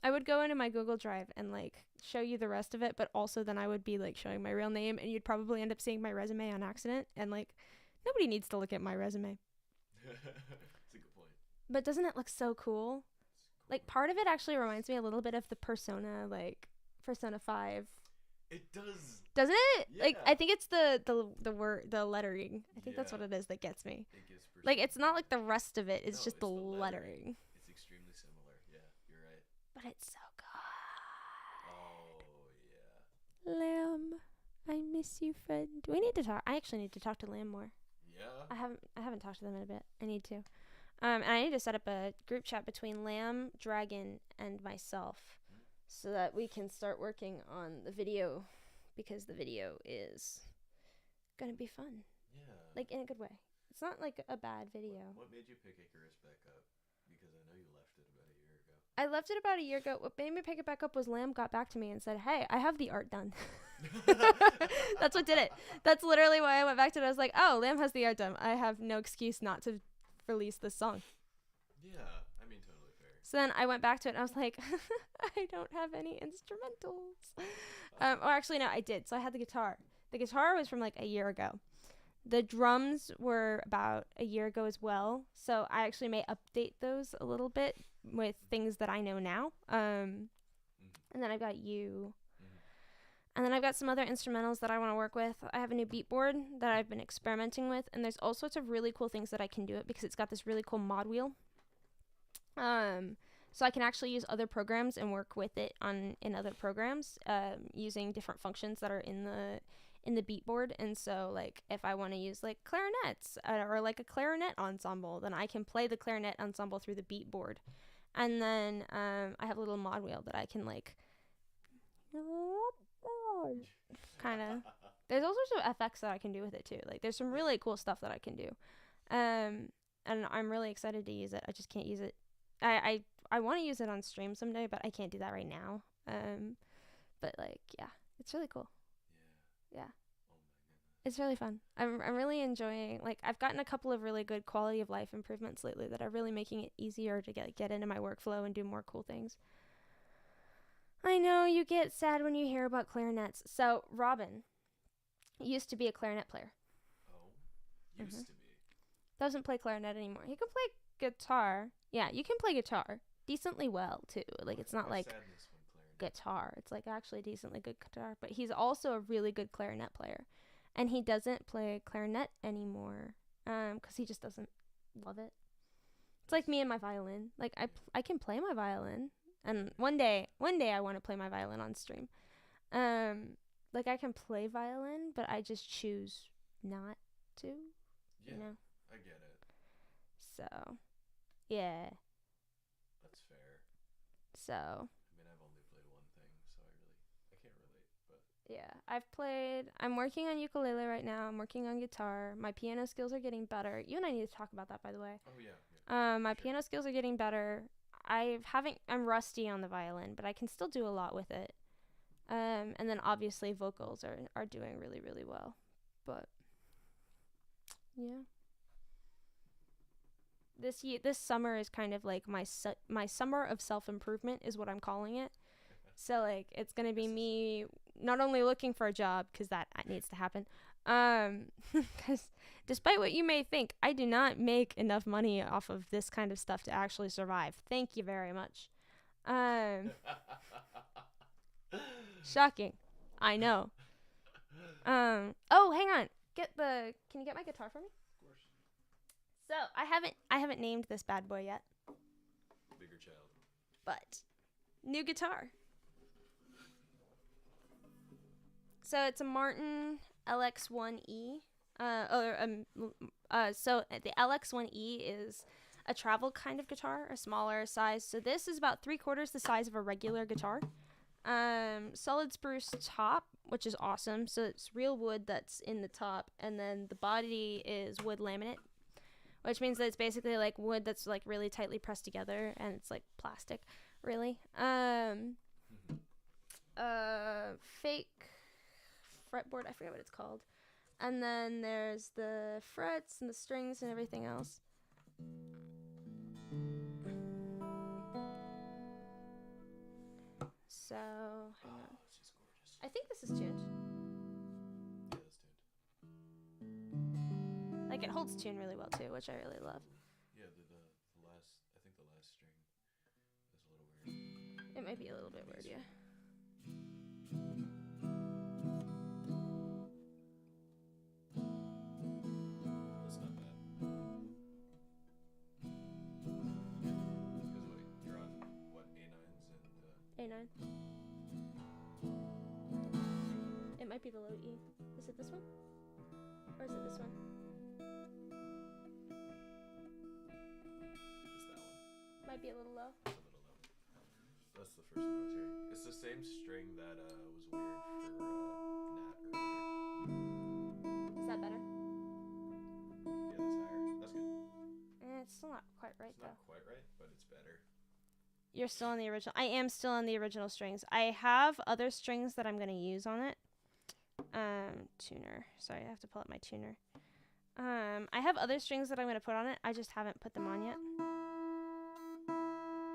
I would go into my Google Drive and like show you the rest of it, but also then I would be like showing my real name and you'd probably end up seeing my resume on accident, and like nobody needs to look at my resume. That's a good point. But doesn't it look so cool? Like part of it actually reminds me a little bit of the Persona, like Persona 5. It does. Does it? Yeah. Like I think it's the word, the lettering. I think that's what it is that gets me. It gives Like it's not like the rest of it. It's No, just it's the the lettering. It's extremely similar. Yeah, you're right. But it's so Oh, yeah. good. Lamb, I miss you, friend. We need to talk. I actually need to talk to Lamb more. Yeah. I haven't talked to them in a bit. I need to. And I need to set up a group chat between Lamb, Dragon, and myself, so that we can start working on the video, because the video is gonna be fun. Yeah. Like in a good way. It's not like a bad video. What made you pick Icarus back up? Because I know you left it about a year ago. I left it about a year ago. What made me pick it back up was Lamb got back to me and said, "Hey, I have the art done." That's what did it. That's literally why I went back to it. I was like, "Oh, Lamb has the art done. I have no excuse not to release this song." Yeah, I mean, totally fair. So then I went back to it and I was like, I don't have any instrumentals. Or actually, no, I did. So I had the guitar. The guitar was from like a year ago. The drums were about a year ago as well. So I actually may update those a little bit with things that I know now. And then I've got you. And then I've got some other instrumentals that I want to work with. I have a new beat board that I've been experimenting with. And there's all sorts of really cool things that I can do it because it's got this really cool mod wheel. So I can actually use other programs and work with it in other programs, using different functions that are in the beat board. And so like if I want to use like clarinets or like a clarinet ensemble, then I can play the clarinet ensemble through the beat board. And then I have a little mod wheel that I can like kind of. There's all sorts of effects that I can do with it too. Like there's some really cool stuff that I can do. And I'm really excited to use it. I just can't use it. I want to use it on stream someday, but I can't do that right now. But like, yeah, it's really cool. Yeah. Oh my goodness. It's really fun. I'm really enjoying, like, I've gotten a couple of really good quality of life improvements lately that are really making it easier to get into my workflow and do more cool things. I know you get sad when you hear about clarinets. So Robin used to be a clarinet player. Oh, used to be. Doesn't play clarinet anymore. He can play guitar. Yeah, you can play guitar decently well too. Like it's not like guitar. It's like actually decently good guitar. But he's also a really good clarinet player, and he doesn't play clarinet anymore, 'cause he just doesn't love it. It's like me and my violin. Like I can play my violin, and one day I want to play my violin on stream. Like I can play violin, but I just choose not to. Yeah, you know. I get it. So, yeah. That's fair. So. I mean, I've only played one thing, so I can't relate, but. Yeah, I'm working on ukulele right now. I'm working on guitar. My piano skills are getting better. You and I need to talk about that, by the way. Oh, yeah. My piano skills are getting better. I'm rusty on the violin, but I can still do a lot with it. And then obviously vocals are doing really, really well. But, yeah. This summer is kind of like my summer of self-improvement is what I'm calling it. So like it's going to be me not only looking for a job, cuz that needs to happen. Cuz despite what you may think, I do not make enough money off of this kind of stuff to actually survive. Thank you very much. Shocking. I know. Oh, hang on. Can you get my guitar for me? So I haven't named this bad boy yet. Bigger child. But new guitar. So it's a Martin LX1E. So the LX1E is a travel kind of guitar, a smaller size. So this is about 3/4 the size of a regular guitar. Solid spruce top, which is awesome. So it's real wood that's in the top, and then the body is wood laminate, which means that it's basically like wood that's like really tightly pressed together, and it's like plastic, really. Fake fretboard, I forget what it's called. And then there's the frets and the strings and everything else. So, hang on. She's gorgeous. I think this is tuned. Yeah, that's tuned. Like, it holds tune really well, too, which I really love. Yeah, the last, I think the last string is a little weird. It might be a little bit weird, yeah. That's not bad. Because wait, you're on what, A9s and A9. It might be the low E. Is it this one? Or is it this one? it's that one. Might be a little low. It's a little low. That's the first one I was hearing. It's the same string that was weird for Nat earlier. Is that better? Yeah, that's higher. That's good. It's still not quite right, It's though. not quite right, but it's better. You're still on the original. I am still on the original strings. I have other strings that I'm going to use on it. Tuner. Sorry, I have to pull up my tuner. I have other strings that I'm going to put on it. I just haven't put them on yet.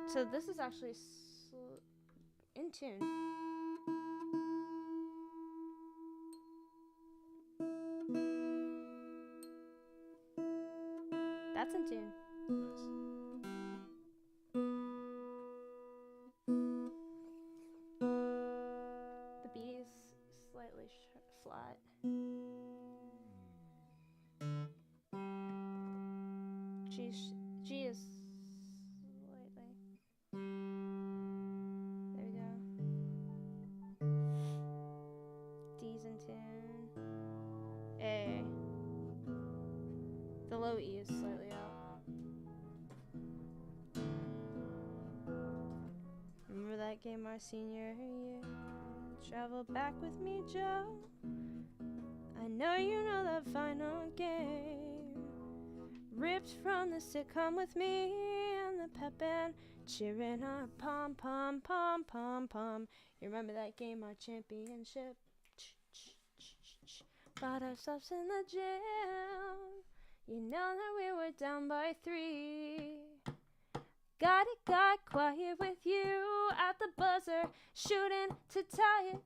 So this is actually in tune. That's in tune. Nice. The B is slightly flat. G is slightly. There we go. D's in tune. A. The low E is slightly out. Remember that game our senior year? Travel back with me, Joe. I know you know that final game. Ripped from the sitcom with me and the pep band cheering our pom pom pom pom pom. You remember that game, our championship? Bought ourselves in the gym. You know that we were down by 3. Got quiet with you at the buzzer, shooting to tie it.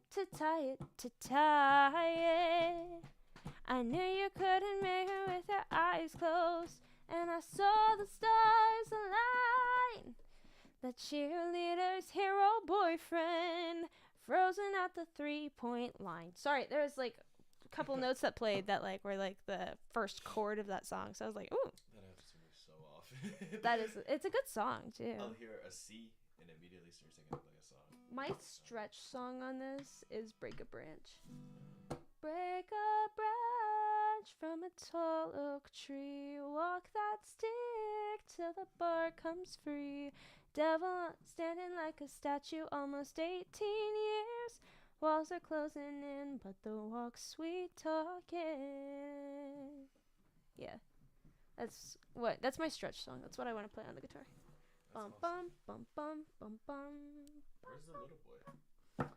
I knew you couldn't make it with your eyes closed, and I saw the stars align. The cheerleader's hero boyfriend, frozen at the 3-point line. Sorry, there's like a couple notes that played that like were like the first chord of that song, so I was like, ooh. That happens to me so often. That is, it's a good song too. I'll hear a C and immediately start singing like a song. My stretch song on this is Break a Branch. Break a branch from a tall oak tree. Walk that stick till the bark comes free. Devil standing like a statue, almost 18 years. Walls are closing in, but the walk's sweet talking. Yeah. That's my stretch song. That's what I want to play on the guitar. That's Bum awesome. bum bum bum bum Where's the little boy? bum.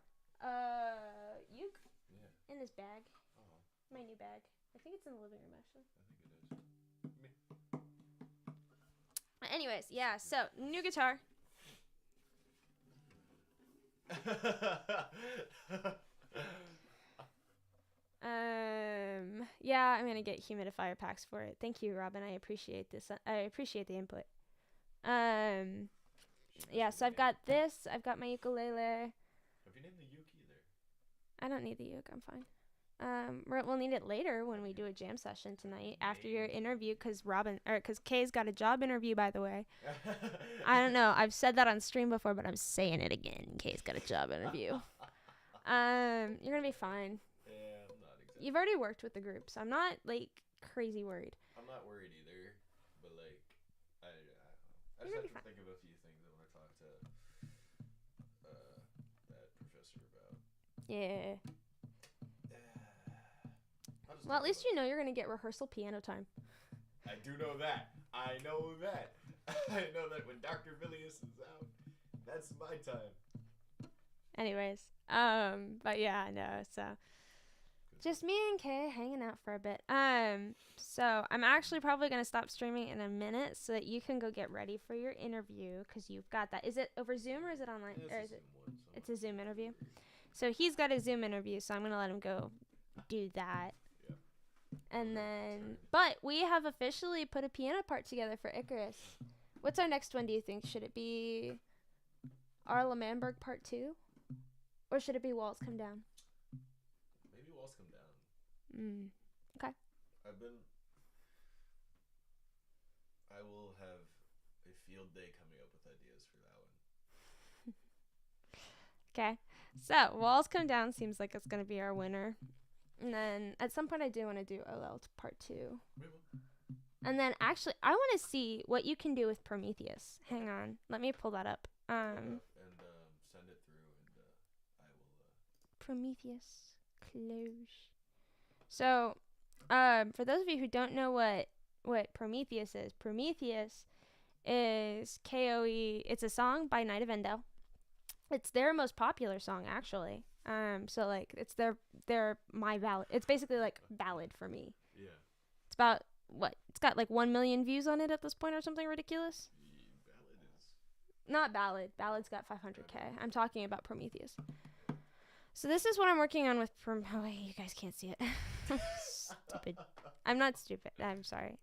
Uke Yeah. in his bag. Oh, My new bag. I think it's in the living room actually. I think it is. Anyways, yeah, so new guitar. Yeah, I'm gonna get humidifier packs for it. Thank you, Robin. I appreciate this. I appreciate the input. Yeah, so I've got this. I've got my ukulele. Have you named the uke either? I don't need the uke. I'm fine. We'll need it later when we do a jam session tonight after your interview, because Kay's got a job interview, by the way. I don't know. I've said that on stream before, but I'm saying it again. Kay's got a job interview. You're gonna be fine. Yeah, I'm not exactly. You've already worked with the group, so I'm not like crazy worried. I'm not worried either, but like, I You're just gonna have to think of a few things I want to talk to that professor about. Yeah. I'll just Well, at talk least about you know you're gonna get rehearsal piano time. it. I do know that. I know that. I know that when Dr. Villius is out, that's my time. Anyways, but yeah, no, so just me and Kay hanging out for a bit. So I'm actually probably gonna stop streaming in a minute so that you can go get ready for your interview, because you've got that. Is it over Zoom or is it online? Or is it? It's a Zoom interview. So he's got a Zoom interview, so I'm gonna let him go do that. Yeah. And then, but we have officially put a piano part together for Icarus. What's our next one, do you think? Should it be Arla Manberg Part 2? Or should it be Walls Come Down? Maybe Walls Come Down. Okay. I will have a field day coming up with ideas for that one. Okay. So, Walls Come Down seems like it's going to be our winner. And then, at some point, I do want to do OL Part 2. We will. And then, actually, I want to see what you can do with Prometheus. Hang on. Let me pull that up. And send it through, and I will. Prometheus. Close. So, for those of you who don't know what Prometheus is KOE. It's a song by Night of Endel. It's their most popular song, actually. So like it's their my ballad. It's basically like ballad for me. Yeah. It's about what? It's got like 1 million views on it at this point or something ridiculous. Ballad is. Not ballad. Ballad's got 500K. I'm talking about Prometheus. So this is what I'm working on with oh wait, you guys can't see it. Stupid. I'm not stupid. I'm sorry.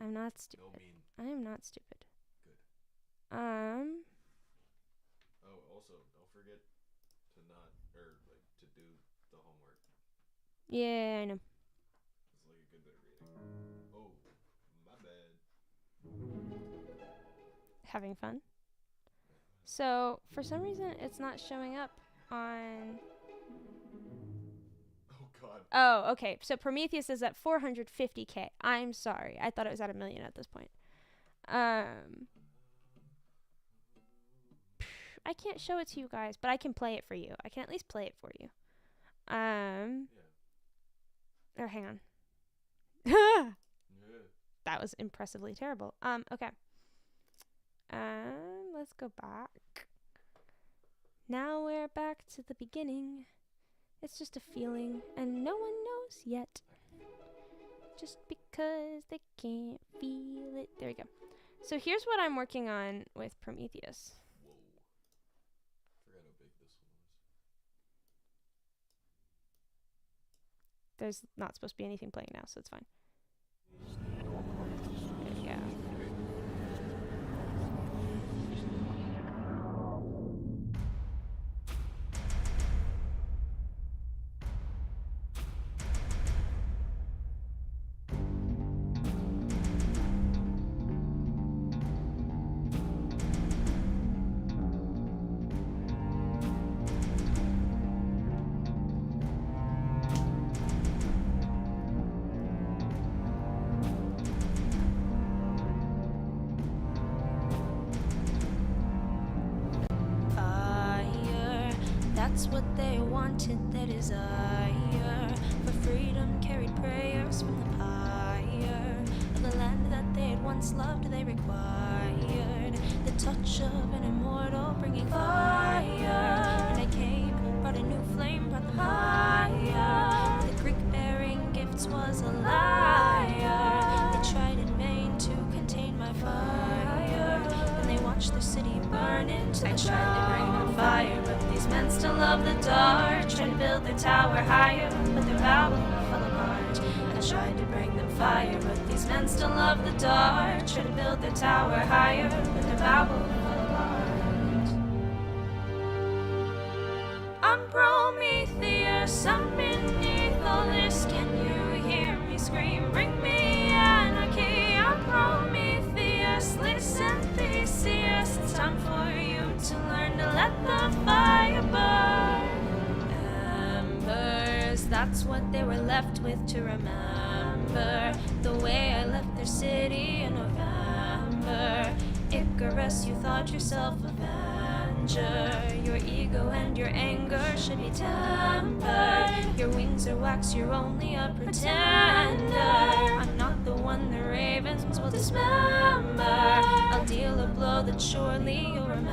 You're not stupid. I'm not stupid. No mean. I am not stupid. Good. Oh, also, don't forget to to do the homework. Yeah, I know. It's like a good bit of reading. Oh, my bad. Having fun. So for some reason, it's not showing up on. Oh God. Oh, okay. So Prometheus is at 450K. I'm sorry. I thought it was at 1 million at this point. I can't show it to you guys, but I can play it for you. I can at least play it for you. Yeah. Or hang on. Yeah. That was impressively terrible. Okay. Let's go back. Now we're back to the beginning. It's just a feeling, and no one knows yet. Just because they can't feel it. There we go. So here's what I'm working on with Prometheus. Whoa. Forgot how big this one was. There's not supposed to be anything playing now, so it's fine. There we go. That's what they wanted, their desire for freedom carried prayers from the pyre of the land that they had once loved. They required the touch of an immortal bringing fire, and I came, brought a new flame, brought them higher. The Greek bearing gifts was a liar. They tried in vain to contain my fire, and they watched their city burn into the tried to bring them fire, but these men still love the dark, trying to build their tower higher, but their vow fell apart. I tried to bring them fire, but these men still love the dark, trying to build their tower higher, but their vow fell apart. I'm Prometheus, I'm beneath all Aethelus, can you hear me scream? Bring me anarchy. I'm Prometheus. Listen, Theseus. It's time for you to learn to let the fire burn. Embers, that's what they were left with to remember. The way I left their city in November. Icarus, you thought yourself avenger. Your ego and your anger should be tempered. Your wings are wax, you're only a pretender. I'm not the one the ravens will dismember. I'll deal a blow that surely you'll remember.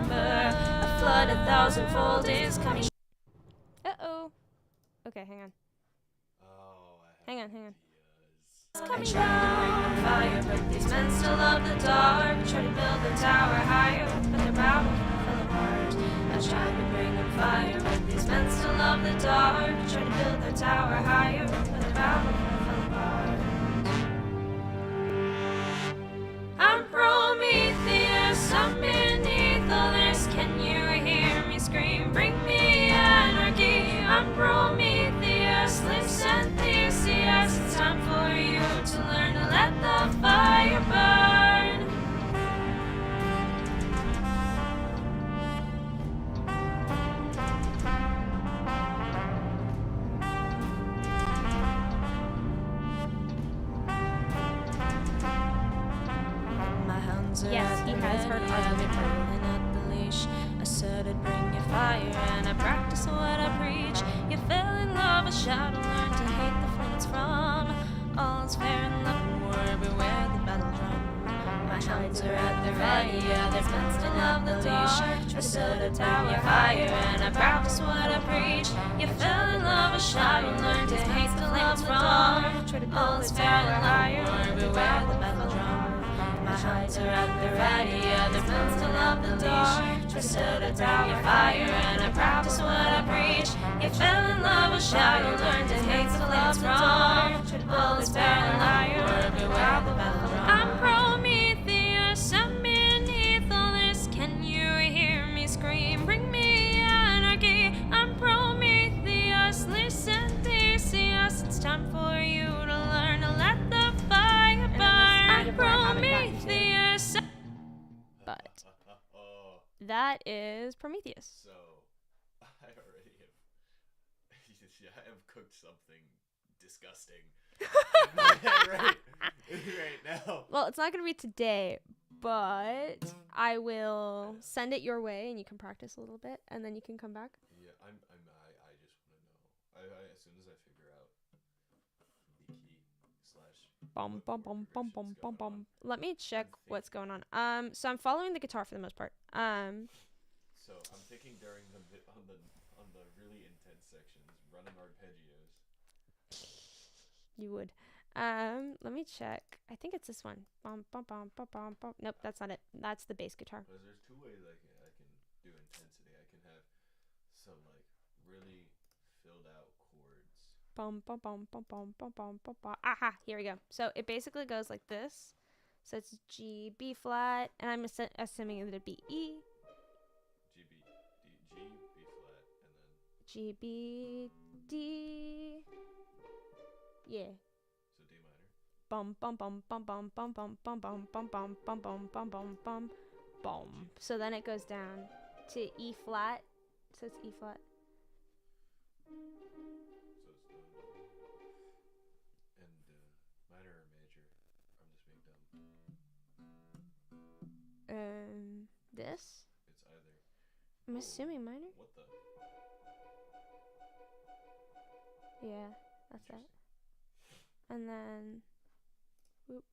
A flood 1,000-fold is coming. Uh-oh. Okay, hang on. Oh, Hang on. ideas. Coming down, fire, but these men still love the dark. Try to build a tower higher, but their battle fell apart. I tried to bring them fire, but these men still love the dark. Try to build their tower higher, but their battle fell apart. I'm Prometheus, I'm beneath all this. Can you hear me scream? Bring me anarchy. I'm Prometheus, listen, Theseus. It's time for you to learn to let the fire burn. My hands are Yes, he has heard argument. pulling at the leash. I said I'd bring you fire, and I practice what I preach. You fell in love with shadow, learn to hate the flame it's from. All's fair in love and war, beware the battle drum. My hands are at the ready, yeah, they're fenced in love the leash. I said I'd bring you fire, and I practice what I preach. You fell in love with shadow, learn to hate the flame it's from. All's fair in love and war, beware the battle drum. My hands are at the ready, yeah, they're fenced in love the leash. I said I'd bring you fire, and I practice what I preach. You fell in love with shadow, learned to hate the flames from. All is fair and liar, beware the battle drum. I'm Prometheus, I'm beneath all this. Can you hear me scream? Bring me anarchy. I'm Prometheus, listen, Theseus. It's time for you to learn to let the fire burn. I'm Prometheus. But Oh, that is Prometheus. so I already have. Yeah, I have cooked something disgusting in my head right now. Well, it's not going to be today, but I will send it your way and you can practice a little bit and then you can come back. Yeah, I just want to know. As soon as I figure out the key / Bum, bum, bum, bum, bum, progression's bum, going bum. Let me check thinking. what's going on. So I'm following the guitar for the most part. So I'm thinking during on the really intense sections, running arpeggios. You would. Let me check. I think it's this one. Bum, bum, bum, bum, bum, bum. Nope, that's not it. That's the bass guitar. Because there's two ways I can do intensity. I can have some like really filled out chords. Bum, bum, bum, bum, bum, bum, bum, bum, bum. Aha, here we go. So it basically goes like this. So it's G, B flat, and I'm assuming it'd be E, G, B flat, and then G, B, D. Yeah. so D minor. Bum, bum, bum, bum, bum, bum, bum, bum, bum, bum, bum, bum, bum, bum, bum, bum, bum. So then it goes down to E flat. So it's E flat. So it's and minor or major. I'm just being dumb. This? It's either. I'm assuming minor. What the? Yeah, that's it. And then, boop,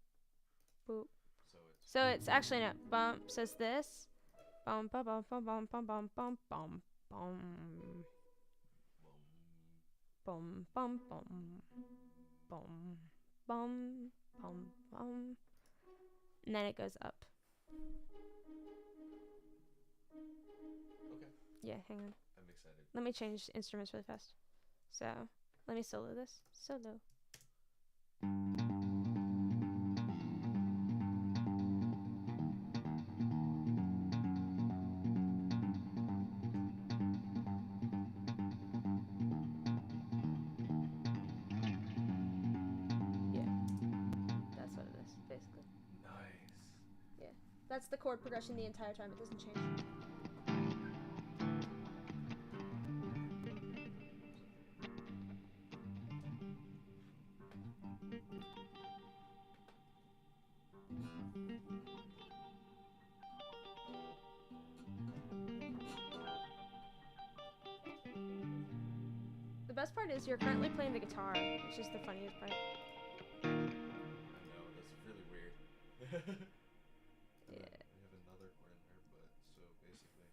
boop. So it's. So it's actually no bump. So it's this. Bum bum bum bum bum bum bum bum bum bum bum bum bum bum bum bum. And then it goes up. Okay. Yeah, hang on. I'm excited. Let me change instruments really fast. So let me solo this. Solo. That's the chord progression the entire time. It doesn't change. The best part is you're currently playing the guitar, which is the funniest part. I know, that's really weird. Yeah. We have another chord in there, but so basically.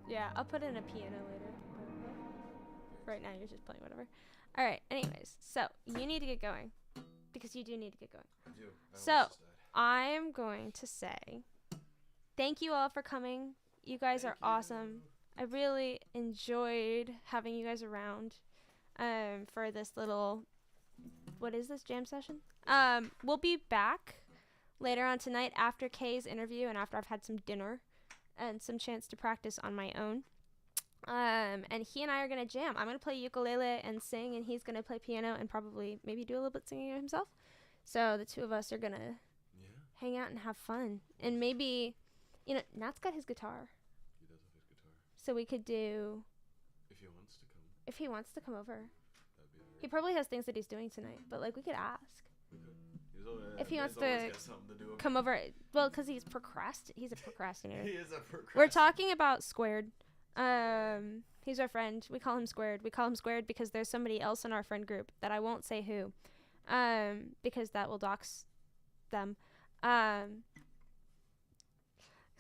Yeah, I'll put in a piano later. Right now, you're just playing whatever. All right. Anyways, so you need to get going because you do need to get going. I do. So I'm going to say thank you all for coming. You guys are awesome. I really enjoyed having you guys around for this little, what is this, jam session? We'll be back later on tonight after Kay's interview and after I've had some dinner and some chance to practice on my own. And he and I are going to jam. I'm going to play ukulele and sing, and he's going to play piano and probably maybe do a little bit singing himself. So the two of us are going to hang out and have fun. And maybe, you know, Nat's got his guitar. He does have his guitar. So we could do... If he wants to come. If he wants to come over. That'd be He probably has things that he's doing tonight, but, like, we could ask. If he wants to come over, well, because he's a procrastinator. He is a procrastinator. We're talking about Squared. He's our friend. We call him Squared. We call him Squared because there's somebody else in our friend group that I won't say who, because that will dox them. Because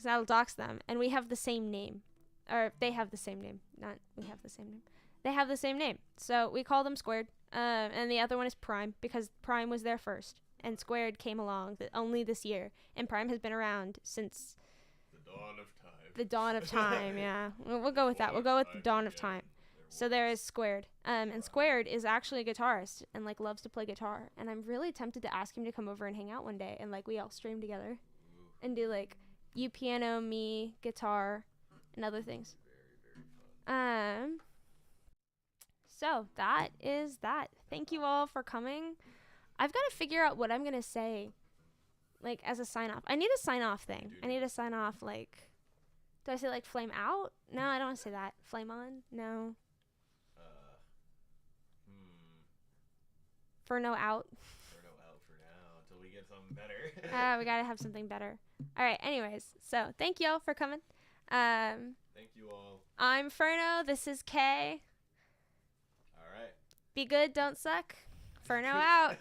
that'll dox them, and we have the same name, or they have the same name. Not we have the same name. They have the same name, so we call them Squared. And the other one is Prime because Prime was there first. And Squared came along only this year. And Prime has been around since... The dawn of time. The dawn of time, yeah. We'll go with that. We'll go with the dawn of time. So there is Squared. And Squared is actually a guitarist and, like, loves to play guitar. And I'm really tempted to ask him to come over and hang out one day. And, like, we all stream together. And do, like, you piano, me, guitar, and other things. Very, very fun. So that is that. Thank you all for coming. I've got to figure out what I'm going to say, like, as a sign-off. I need a sign-off thing. I need a sign-off, like, do I say, like, flame out? No, I don't want to say that. Flame on? No. Furno out. Furno out for now until we get something better. We got to have something better. All right, anyways. So, thank you all for coming. Thank you all. I'm Furno. This is Kay. All right. Be good, don't suck. Furno out.